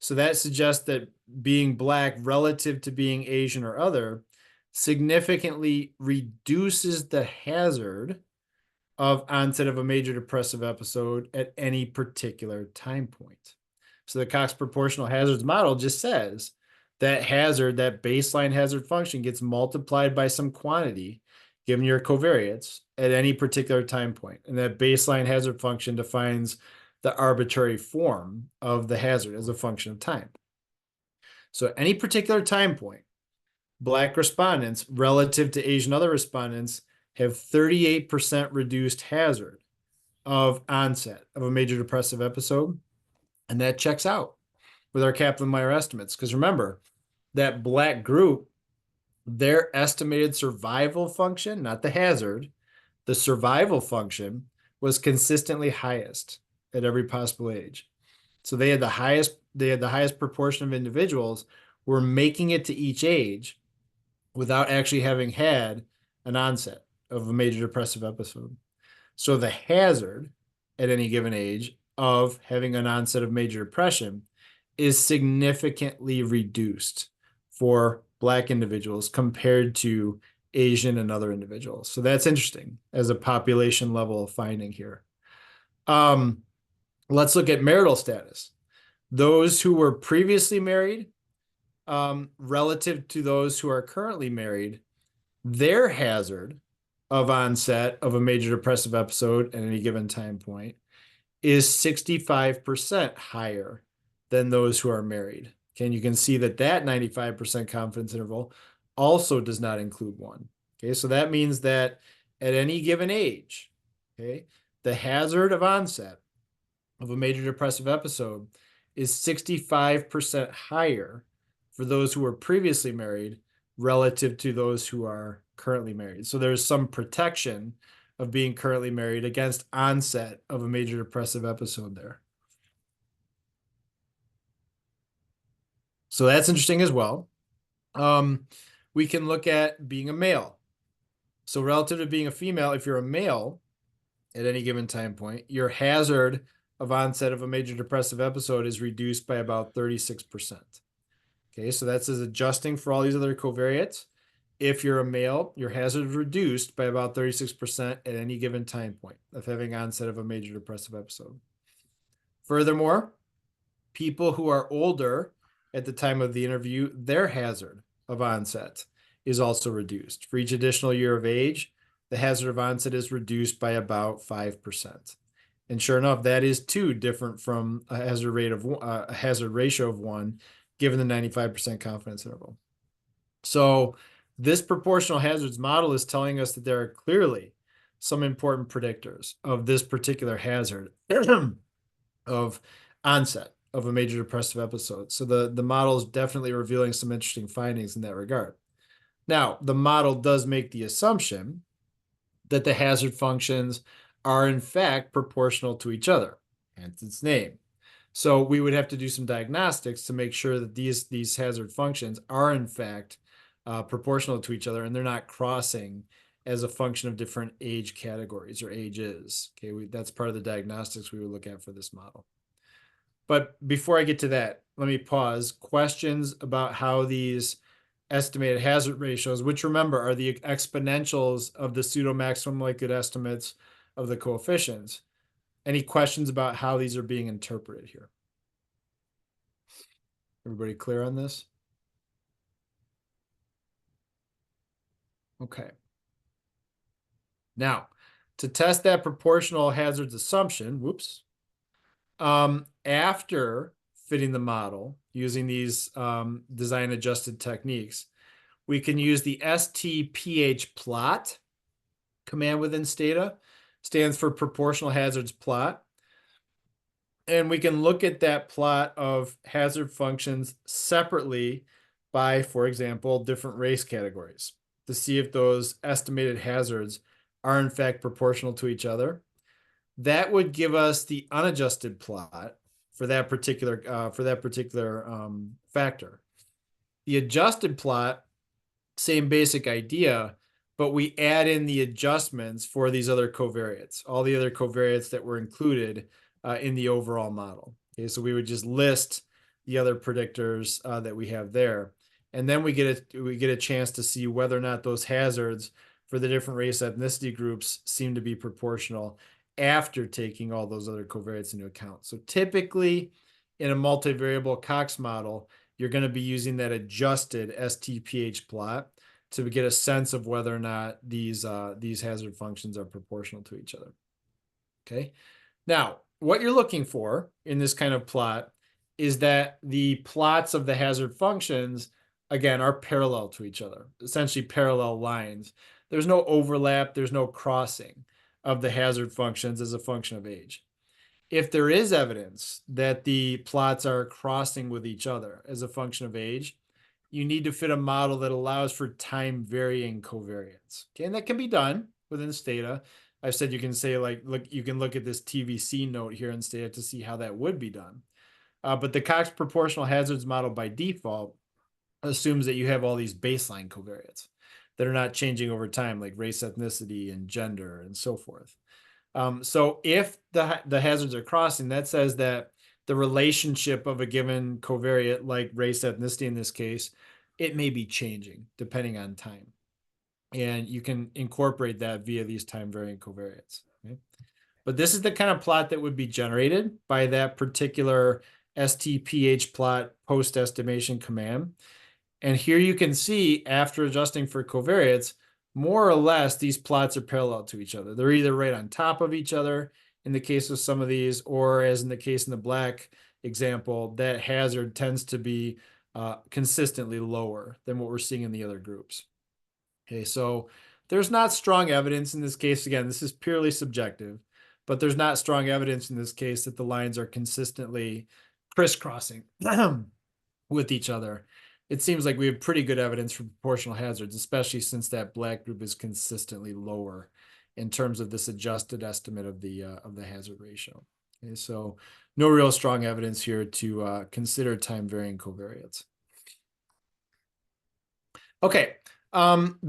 So that suggests that being Black relative to being Asian or other significantly reduces the hazard of onset of a major depressive episode at any particular time point. So the Cox proportional hazards model just says that hazard, that baseline hazard function gets multiplied by some quantity given your covariates at any particular time point. And that baseline hazard function defines the arbitrary form of the hazard as a function of time. So at any particular time point, Black respondents relative to Asian other respondents have 38% reduced hazard of onset of a major depressive episode. And that checks out with our Kaplan-Meier estimates. Because remember, that Black group, their estimated survival function, not the hazard, the survival function was consistently highest at every possible age. So they had the highest proportion of individuals were making it to each age without actually having had an onset of a major depressive episode. So the hazard at any given age of having an onset of major depression is significantly reduced for Black individuals compared to Asian and other individuals. So that's interesting as a population level finding here. Let's look at marital status. Those who were previously married relative to those who are currently married, their hazard of onset of a major depressive episode at any given time point is 65% higher than those who are married. Okay, and you can see that that 95% confidence interval also does not include 1. Okay, so that means that at any given age, okay, the hazard of onset of a major depressive episode is 65% higher for those who were previously married relative to those who are currently married. So there's some protection of being currently married against onset of a major depressive episode there. So that's interesting as well. We can look at being a male. So relative to being a female, if you're a male at any given time point, your hazard of onset of a major depressive episode is reduced by about 36%. Okay, so that's as adjusting for all these other covariates. If you're a male, your hazard is reduced by about 36% at any given time point of having onset of a major depressive episode. Furthermore, people who are older at the time of the interview, their hazard of onset is also reduced. For each additional year of age, the hazard of onset is reduced by about 5%. And sure enough, that is too different from a hazard ratio of 1, given the 95% confidence interval. So this proportional hazards model is telling us that there are clearly some important predictors of this particular hazard of onset of a major depressive episode. So the model is definitely revealing some interesting findings in that regard. Now, the model does make the assumption that the hazard functions are in fact proportional to each other, hence its name. So we would have to do some diagnostics to make sure that these hazard functions are in fact proportional to each other and they're not crossing as a function of different age categories or ages. Okay, that's part of the diagnostics we would look at for this model. But before I get to that, let me pause. Questions about how these estimated hazard ratios, which remember are the exponentials of the pseudo maximum likelihood estimates of the coefficients. Any questions about how these are being interpreted here? Everybody clear on this? Okay. Now, to test that proportional hazards assumption, after fitting the model using these design adjusted techniques, we can use the STPH plot command within Stata, stands for proportional hazards plot. And we can look at that plot of hazard functions separately by, for example, different race categories to see if those estimated hazards are in fact proportional to each other. That would give us the unadjusted plot for that particular factor. The adjusted plot, same basic idea, but we add in the adjustments for these other covariates, all the other covariates that were included in the overall model. Okay, so we would just list the other predictors that we have there, and then we get a chance to see whether or not those hazards for the different race ethnicity groups seem to be proportional after taking all those other covariates into account. So typically, in a multivariable Cox model, you're going to be using that adjusted STPH plot to get a sense of whether or not these hazard functions are proportional to each other. Okay. Now, what you're looking for in this kind of plot is that the plots of the hazard functions, again, are parallel to each other, essentially parallel lines. There's no overlap, there's no crossing of the hazard functions as a function of age. If there is evidence that the plots are crossing with each other as a function of age, you need to fit a model that allows for time varying covariance. Okay, and that can be done within Stata. I've said you can say you can look at this TVC note here in Stata to see how that would be done. But the Cox proportional hazards model by default assumes that you have all these baseline covariates that are not changing over time, like race, ethnicity, and gender, and so forth. So if the hazards are crossing, that says that the relationship of a given covariate, like race, ethnicity in this case, it may be changing depending on time. And you can incorporate that via these time varying covariates. Okay? But this is the kind of plot that would be generated by that particular STPH plot post estimation command. And here you can see, after adjusting for covariates, more or less these plots are parallel to each other. They're either right on top of each other in the case of some of these, or as in the case in the black example, that hazard tends to be consistently lower than what we're seeing in the other groups. Okay, so there's not strong evidence in this case. Again, this is purely subjective, but there's not strong evidence in this case that the lines are consistently crisscrossing with each other. It seems like we have pretty good evidence for proportional hazards, especially since that black group is consistently lower in terms of this adjusted estimate of the hazard ratio. Okay, so no real strong evidence here to consider time varying covariates. Okay,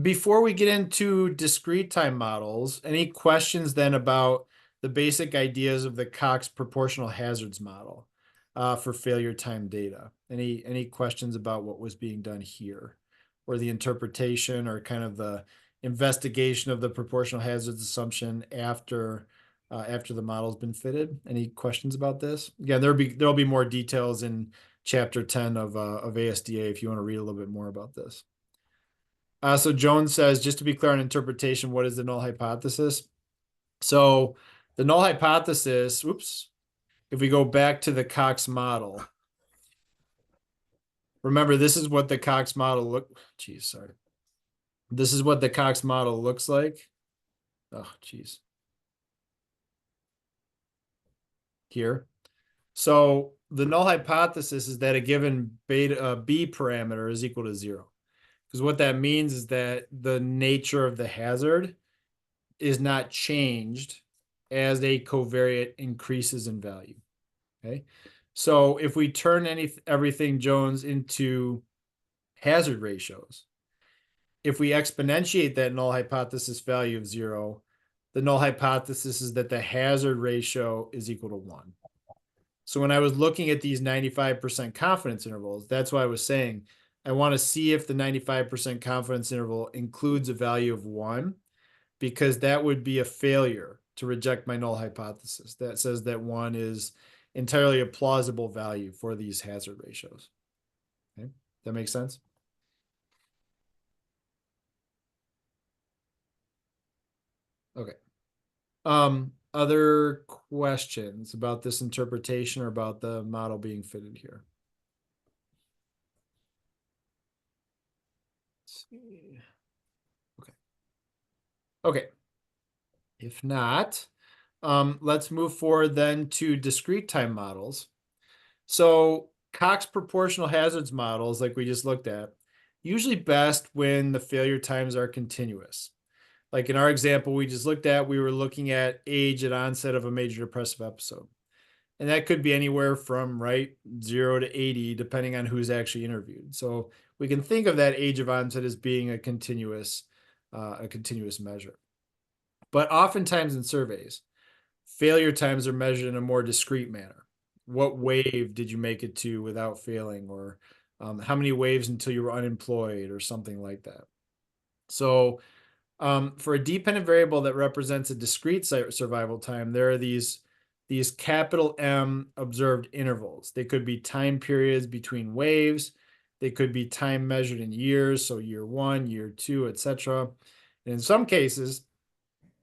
before we get into discrete time models, any questions then about the basic ideas of the Cox proportional hazards model for failure time data? Any questions about what was being done here, or the interpretation, or kind of the investigation of the proportional hazards assumption after the model's been fitted? Any questions about this? Again, there'll be more details in chapter 10 of ASDA if you want to read a little bit more about this. So Jones says, just to be clear on interpretation, what is the null hypothesis? So the null hypothesis, oops, if we go back to the Cox model, remember, this is what the Cox model this is what the Cox model looks like. Oh, geez. Here. So the null hypothesis is that a given beta B parameter is equal to 0. Because what that means is that the nature of the hazard is not changed as a covariate increases in value. Okay. So if we turn everything Jones into hazard ratios, if we exponentiate that null hypothesis value of 0, the null hypothesis is that the hazard ratio is equal to 1. So when I was looking at these 95% confidence intervals, that's why I was saying I want to see if the 95% confidence interval includes a value of 1, because that would be a failure to reject my null hypothesis. That says that 1 is entirely a plausible value for these hazard ratios. Okay, that makes sense? Okay. Other questions about this interpretation or about the model being fitted here? Let's see. Okay. Okay. If not, let's move forward then to discrete time models. So Cox proportional hazards models, like we just looked at, usually best when the failure times are continuous. Like in our example we just looked at, we were looking at age at onset of a major depressive episode. And that could be anywhere from 0 to 80, depending on who's actually interviewed. So we can think of that age of onset as being a continuous measure. But oftentimes in surveys, failure times are measured in a more discrete manner. What wave did you make it to without failing, or how many waves until you were unemployed, or something like that. So for a dependent variable that represents a discrete survival time, there are these capital M observed intervals. They could be time periods between waves. They could be time measured in years, so year 1, year 2, etc. And in some cases,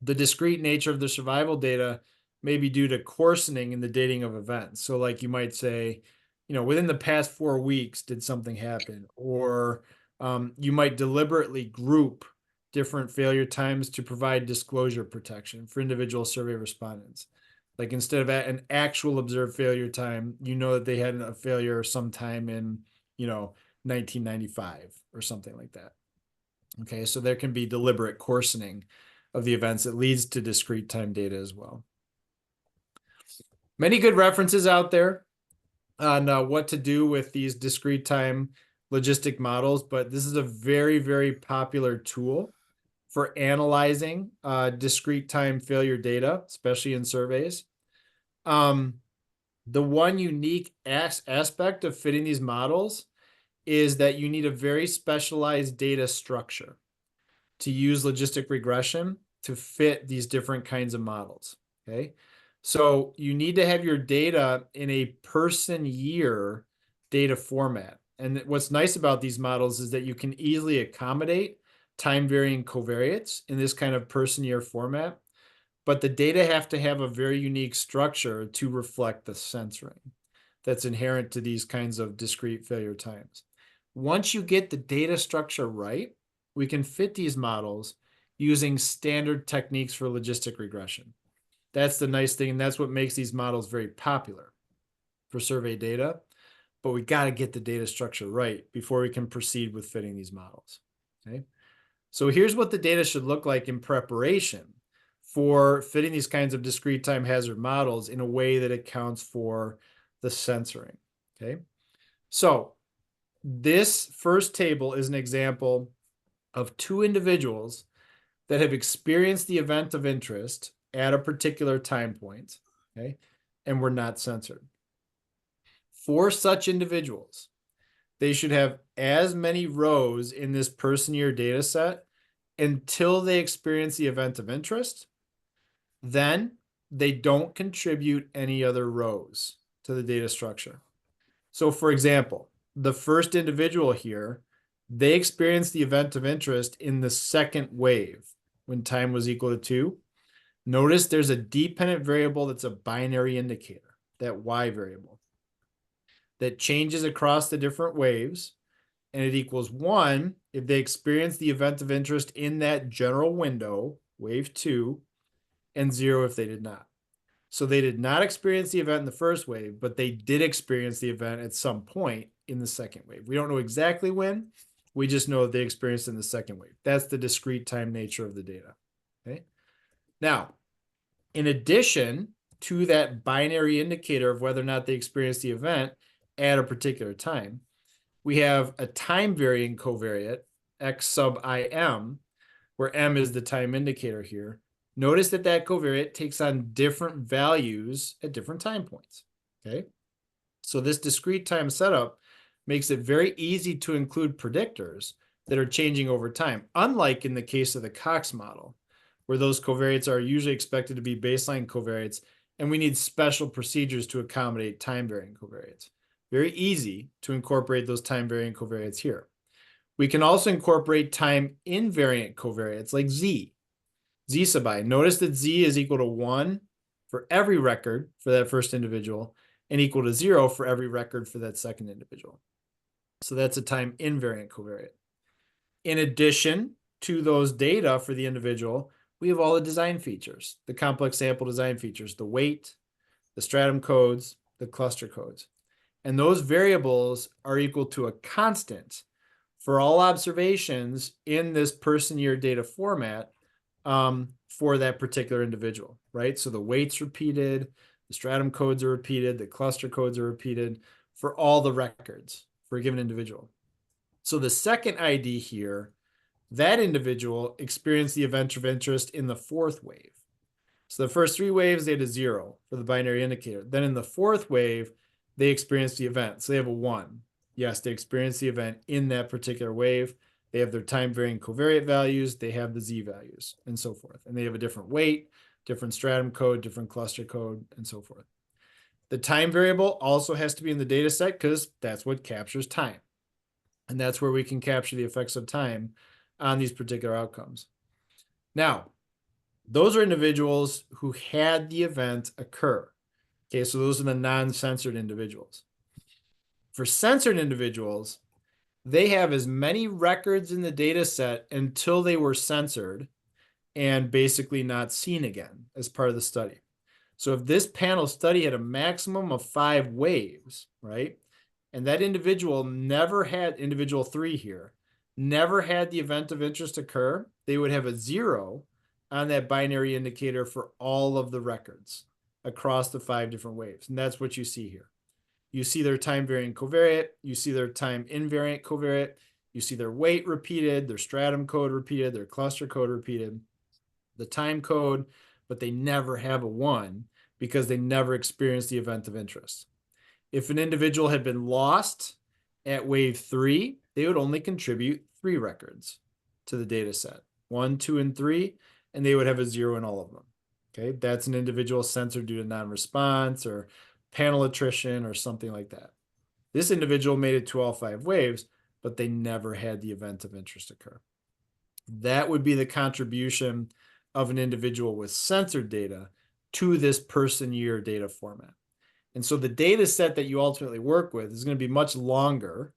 the discrete nature of the survival data may be due to coarsening in the dating of events. So like you might say, within the past 4 weeks, did something happen? Or you might deliberately group different failure times to provide disclosure protection for individual survey respondents. Like instead of an actual observed failure time, that they had a failure sometime in, 1995 or something like that. Okay, so there can be deliberate coarsening of the events that leads to discrete time data as well. Many good references out there on what to do with these discrete time logistic models, but this is a very, very popular tool for analyzing discrete time failure data, especially in surveys. The one unique aspect of fitting these models is that you need a very specialized data structure to use logistic regression to fit these different kinds of models, okay? So you need to have your data in a person year data format. And what's nice about these models is that you can easily accommodate time varying covariates in this kind of person year format, but the data have to have a very unique structure to reflect the censoring that's inherent to these kinds of discrete failure times. Once you get the data structure right, we can fit these models using standard techniques for logistic regression. That's the nice thing, and that's what makes these models very popular for survey data. But we got to get the data structure right before we can proceed with fitting these models. Okay. So here's what the data should look like in preparation for fitting these kinds of discrete time hazard models in a way that accounts for the censoring. Okay. So this first table is an example of two individuals that have experienced the event of interest at a particular time point, okay, and were not censored. For such individuals, they should have as many rows in this person year data set until they experience the event of interest. Then they don't contribute any other rows to the data structure. So for example, the first individual here, they experienced the event of interest in the second wave when time was equal to 2. Notice there's a dependent variable that's a binary indicator, that Y variable, that changes across the different waves, and it equals 1 if they experience the event of interest in that general window, wave 2, and 0 if they did not. So they did not experience the event in the first wave, but they did experience the event at some point in the second wave. We don't know exactly when. We just know that they experienced it in the second wave. That's the discrete time nature of the data. Okay. Now, in addition to that binary indicator of whether or not they experienced the event at a particular time, we have a time varying covariate, X sub IM, where M is the time indicator here. Notice that that covariate takes on different values at different time points, okay? So this discrete time setup makes it very easy to include predictors that are changing over time, unlike in the case of the Cox model, where those covariates are usually expected to be baseline covariates, and we need special procedures to accommodate time varying covariates. Very easy to incorporate those time varying covariates here. We can also incorporate time invariant covariates like Z sub I. Notice that Z is equal to 1 for every record for that first individual and equal to 0 for every record for that second individual. So that's a time invariant covariate. In addition to those data for the individual, we have all the design features, the complex sample design features, the weight, the stratum codes, the cluster codes. And those variables are equal to a constant for all observations in this person year data format for that particular individual, right? So the weight's repeated, the stratum codes are repeated, the cluster codes are repeated for all the records for a given individual. So the second ID here, that individual experienced the event of interest in the fourth wave. So the first 3 waves, they had a 0 for the binary indicator. Then in the fourth wave, they experienced the event. So they have a 1. Yes, they experienced the event in that particular wave. They have their time varying covariate values. They have the Z values and so forth. And they have a different weight, different stratum code, different cluster code, and so forth. The time variable also has to be in the data set because that's what captures time. And that's where we can capture the effects of time on these particular outcomes. Now, those are individuals who had the event occur. Okay, so those are the non-censored individuals. For censored individuals, they have as many records in the data set until they were censored and basically not seen again as part of the study. So if this panel study had a maximum of 5 waves, right? And that individual never had, individual 3 here, never had the event of interest occur, they would have a 0 on that binary indicator for all of the records across the 5 different waves. And that's what you see here. You see their time varying covariate, you see their time invariant covariate, you see their weight repeated, their stratum code repeated, their cluster code repeated, the time code, but they never have a 1 because they never experienced the event of interest. If an individual had been lost at wave 3, they would only contribute 3 records to the data set, 1, 2, and 3, and they would have a 0 in all of them. Okay, that's an individual censored due to non-response or panel attrition or something like that. This individual made it to all 5 waves, but they never had the event of interest occur. That would be the contribution of an individual with censored data to this person year data format. And so the data set that you ultimately work with is going to be much longer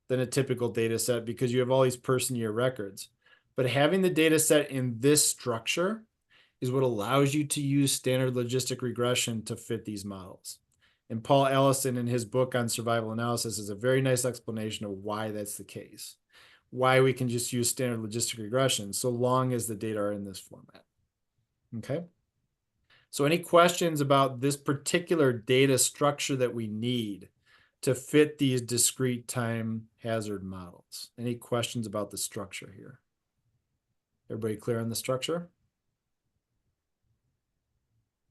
than a typical data set because you have all these person year records. But having the data set in this structure is what allows you to use standard logistic regression to fit these models. And Paul Allison, in his book on survival analysis, is a very nice explanation of why that's the case, why we can just use standard logistic regression so long as the data are in this format. Okay. So any questions about this particular data structure that we need to fit these discrete time hazard models? Any questions about the structure here? Everybody clear on the structure?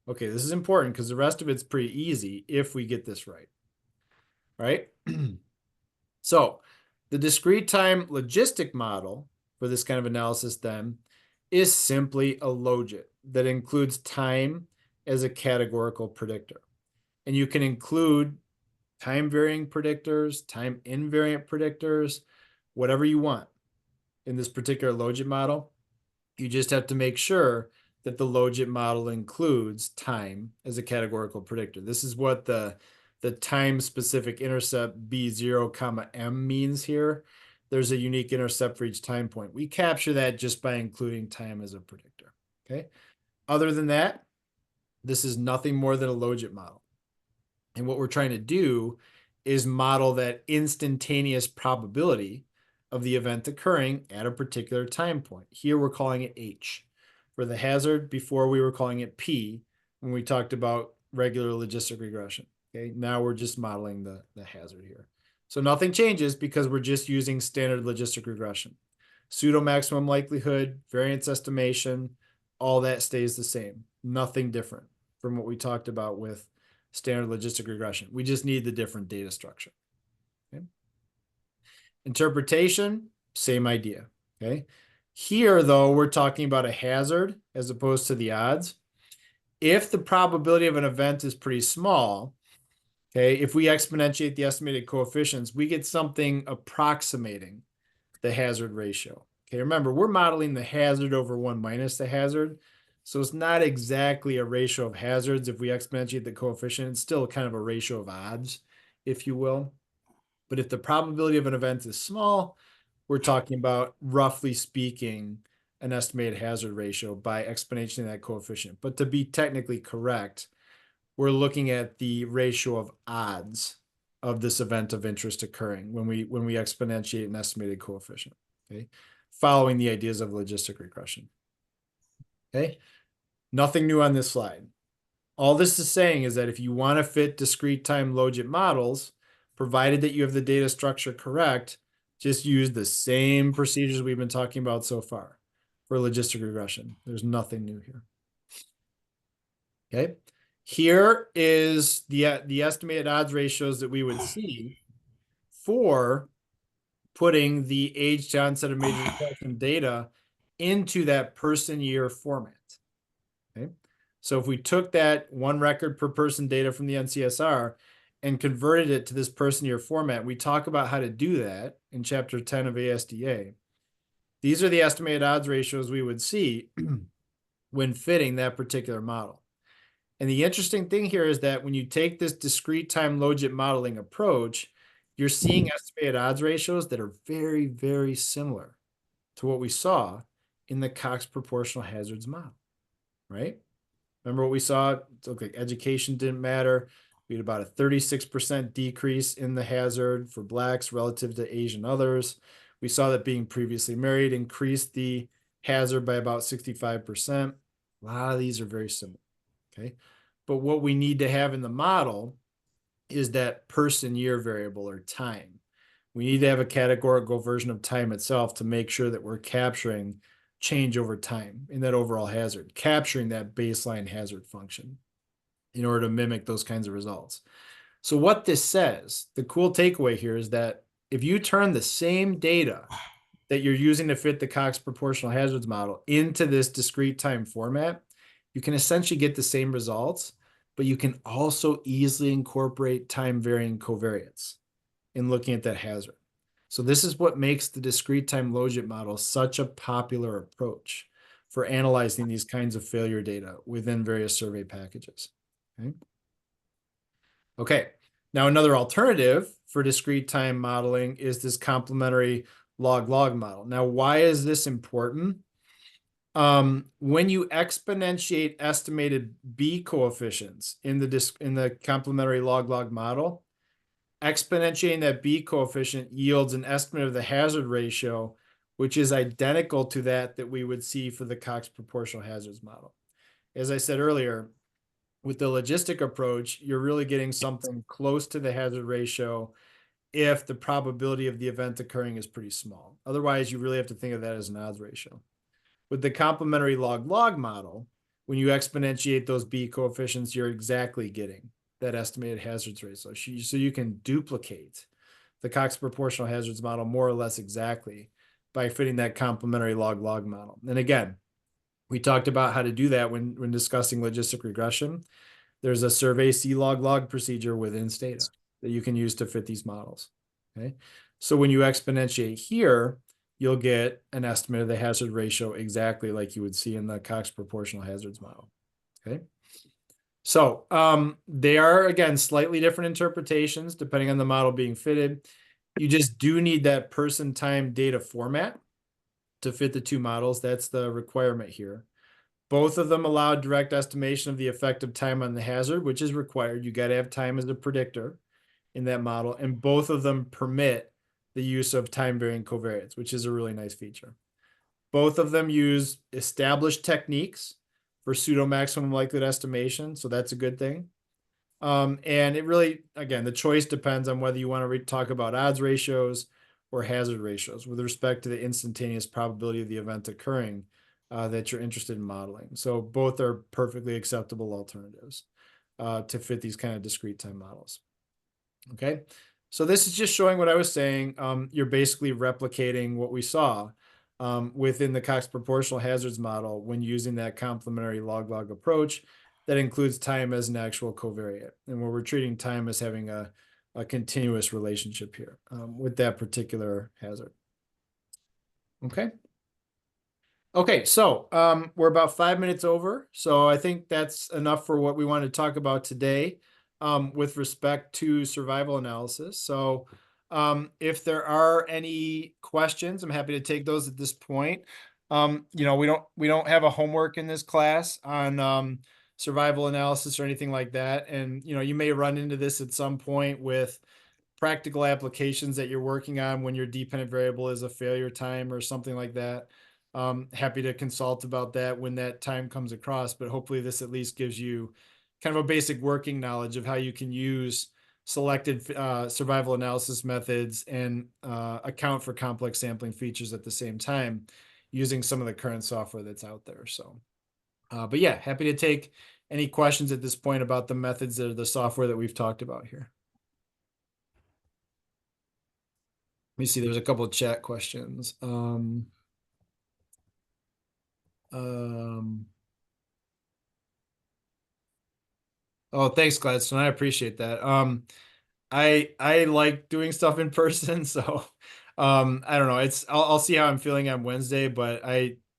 Okay, this is important because the rest of it's pretty easy if we get this right. Right? So the discrete time logistic model for this kind of analysis then is simply a logit that includes time as a categorical predictor. And you can include time varying predictors, time invariant predictors, whatever you want in this particular logit model. You just have to make sure that the logit model includes time as a categorical predictor. This is what the time specific intercept B0 comma M means here. There's a unique intercept for each time point. We capture that just by including time as a predictor. Okay. Other than that, this is nothing more than a logit model. And what we're trying to do is model that instantaneous probability of the event occurring at a particular time point. Here we're calling it H. For the hazard, before we were calling it P when we talked about regular logistic regression. Okay, now we're just modeling the hazard here. So nothing changes because we're just using standard logistic regression. Pseudo maximum likelihood, variance estimation, all that stays the same. Nothing different from what we talked about with standard logistic regression. We just need the different data structure. Okay. Interpretation, same idea. Okay. Here, though, we're talking about a hazard as opposed to the odds. If the probability of an event is pretty small, okay, if we exponentiate the estimated coefficients, we get something approximating the hazard ratio. Okay, remember, we're modeling the hazard over 1 minus the hazard. So it's not exactly a ratio of hazards. If we exponentiate the coefficient, it's still kind of a ratio of odds, if you will. But if the probability of an event is small, we're talking about, roughly speaking, an estimated hazard ratio by exponentiating that coefficient. But to be technically correct, we're looking at the ratio of odds of this event of interest occurring when we exponentiate an estimated coefficient. Okay, following the ideas of logistic regression. Okay, nothing new on this slide. All this is saying is that if you want to fit discrete time logit models, provided that you have the data structure correct, just use the same procedures we've been talking about so far for logistic regression. There's nothing new here. Okay, here is the estimated odds ratios that we would see for putting the age to onset of major depression data into that person year format. Okay, so if we took that 1 record per person data from the NCSR and converted it to this person year format, we talk about how to do that in chapter 10 of ASDA. These are the estimated odds ratios we would see when fitting that particular model. And the interesting thing here is that when you take this discrete time logit modeling approach, you're seeing estimated odds ratios that are very, very similar to what we saw in the Cox proportional hazards model, right? Remember what we saw? It's okay, education didn't matter. We had about a 36% decrease in the hazard for Blacks relative to Asian others. We saw that being previously married increased the hazard by about 65%. A lot of these are very similar. Okay, but what we need to have in the model is that person year variable or time. We need to have a categorical version of time itself to make sure that we're capturing change over time in that overall hazard, capturing that baseline hazard function in order to mimic those kinds of results. So what this says, the cool takeaway here is that if you turn the same data that you're using to fit the Cox proportional hazards model into this discrete time format, you can essentially get the same results, but you can also easily incorporate time varying covariates in looking at that hazard. So this is what makes the discrete time logit model such a popular approach for analyzing these kinds of failure data within various survey packages. Okay. Okay. Now, another alternative for discrete time modeling is this complementary log model. Now, why is this important? When you exponentiate estimated B coefficients in the complementary log model, exponentiating that B coefficient yields an estimate of the hazard ratio, which is identical to that we would see for the Cox proportional hazards model. As I said earlier, with the logistic approach, you're really getting something close to the hazard ratio if the probability of the event occurring is pretty small. Otherwise, you really have to think of that as an odds ratio. With the complementary log model, when you exponentiate those B coefficients, you're exactly getting that estimated hazards ratio. So you can duplicate the Cox proportional hazards model more or less exactly by fitting that complementary log model. And again, we talked about how to do that when discussing logistic regression. There's a survey C log procedure within Stata that you can use to fit these models. Okay. So when you exponentiate here, you'll get an estimate of the hazard ratio exactly like you would see in the Cox proportional hazards model. Okay. So they are, again, slightly different interpretations depending on the model being fitted. You just do need that person time data format to fit the two models. That's the requirement here. Both of them allow direct estimation of the effective time on the hazard, which is required. You got to have time as a predictor in that model. And both of them permit the use of time varying covariates, which is a really nice feature. Both of them use established techniques for pseudo maximum likelihood estimation. So that's a good thing. And it really, again, the choice depends on whether you want to talk about odds ratios or hazard ratios with respect to the instantaneous probability of the event occurring that you're interested in modeling. So both are perfectly acceptable alternatives to fit these kind of discrete time models. Okay, so this is just showing what I was saying. You're basically replicating what we saw within the Cox proportional hazards model when using that complementary log approach that includes time as an actual covariate, and where we're treating time as having a continuous relationship here with that particular hazard. Okay. Okay, so we're about 5 minutes over, so I think that's enough for what we want to talk about today with respect to survival analysis. So if there are any questions, I'm happy to take those at this point. You know, we don't have a homework in this class on survival analysis or anything like that, and you know, you may run into this at some point with practical applications that you're working on when your dependent variable is a failure time or something like that. Happy to consult about that when that time comes across, but hopefully this at least gives you kind of a basic working knowledge of how you can use selected survival analysis methods and account for complex sampling features at the same time using some of the current software that's out there. So, but yeah, happy to take any questions at this point about the methods or the software that we've talked about here. Let me see, there's a couple of chat questions. Oh, thanks, Gladstone. I appreciate that. I like doing stuff in person, so I don't know. I'll see how I'm feeling on Wednesday, but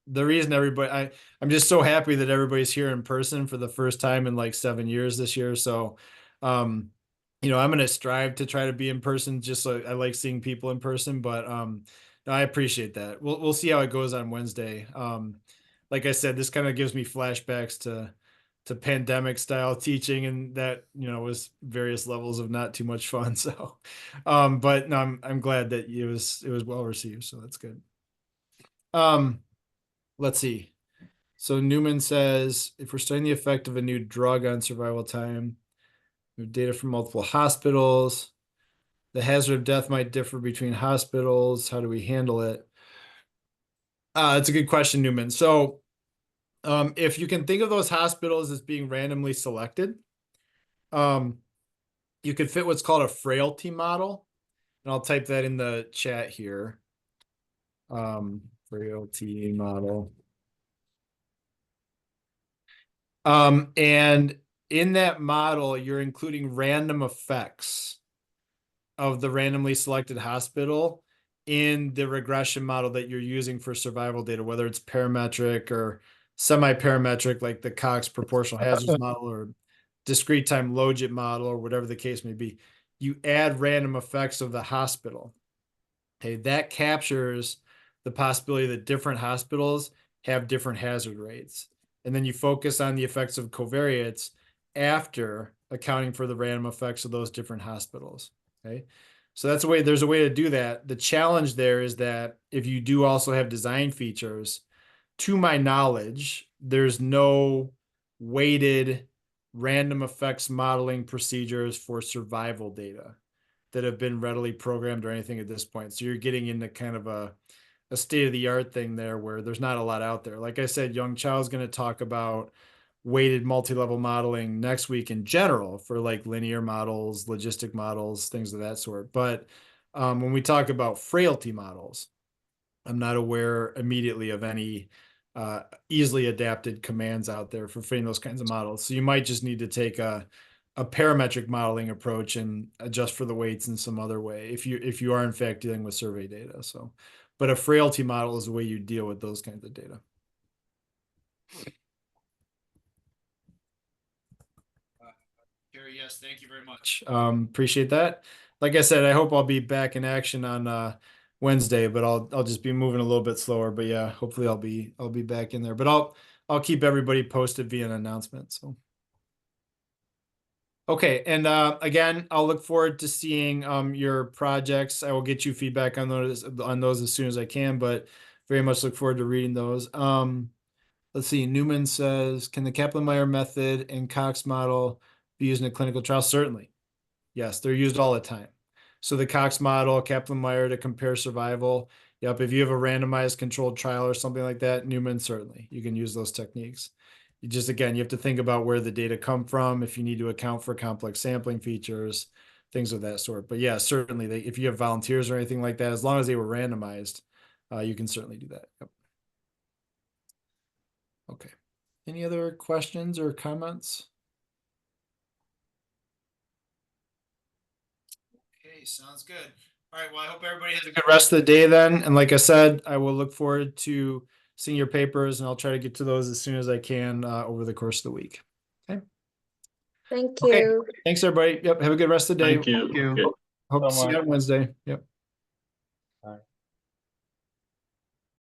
the reason I'm just so happy that everybody's here in person for the first time in like 7 years this year. So you know, I'm gonna strive to try to be in person, just so I like seeing people in person, but no, I appreciate that. We'll see how it goes on Wednesday. Like I said, this kind of gives me flashbacks to pandemic style teaching, and that, you know, was various levels of not too much fun. So but no, I'm glad that it was well received, so that's good. Let's see. So Newman says, if we're studying the effect of a new drug on survival time, we have data from multiple hospitals, the hazard of death might differ between hospitals. How do we handle it? It's a good question, Newman. So if you can think of those hospitals as being randomly selected, you could fit what's called a frailty model. And I'll type that in the chat here. Frailty model. And in that model, you're including random effects of the randomly selected hospital in the regression model that you're using for survival data, whether it's parametric or semi-parametric, like the Cox proportional hazards model or discrete time logit model or whatever the case may be. You add random effects of the hospital Okay, that captures the possibility that different hospitals have different hazard rates. And then you focus on the effects of covariates after accounting for the random effects of those different hospitals. Okay. So that's a way, there's a way to do that. The challenge there is that if you do also have design features, to my knowledge, there's no weighted random effects modeling procedures for survival data that have been readily programmed or anything at this point. So you're getting into kind of a state-of-the-art thing there where there's not a lot out there. Like I said, Young Chao is going to talk about weighted multi-level modeling next week in general for like linear models, logistic models, things of that sort. But when we talk about frailty models, I'm not aware immediately of any easily adapted commands out there for fitting those kinds of models. So you might just need to take a parametric modeling approach and adjust for the weights in some other way if you are in fact dealing with survey data. So, but a frailty model is the way you deal with those kinds of data. Gary, yes, thank you very much. Appreciate that. Like I said, I hope I'll be back in action on Wednesday, but I'll just be moving a little bit slower. But yeah, hopefully I'll be back in there. But I'll keep everybody posted via an announcement. So okay, and again, I'll look forward to seeing your projects. I will get you feedback on those as soon as I can, but very much look forward to reading those. Let's see. Newman says, can the Kaplan-Meier method and Cox model be used in a clinical trial? Certainly. Yes, they're used all the time. So the Cox model, Kaplan-Meier to compare survival. Yep, if you have a randomized controlled trial or something like that, Newman, certainly you can use those techniques. You just, again, you have to think about where the data come from, if you need to account for complex sampling features, things of that sort. But yeah, certainly if you have volunteers or anything like that, as long as they were randomized, you can certainly do that. Yep. Okay. Any other questions or comments? Okay, sounds good. All right, well, I hope everybody has a good rest of the day then. And like I said, I will look forward to seeing your papers and I'll try to get to those as soon as I can over the course of the week. Okay. Thank Okay. you. Thanks, everybody. Yep. Have a good rest of the day. Thank you. Okay. Hope to see you on Wednesday. Yep.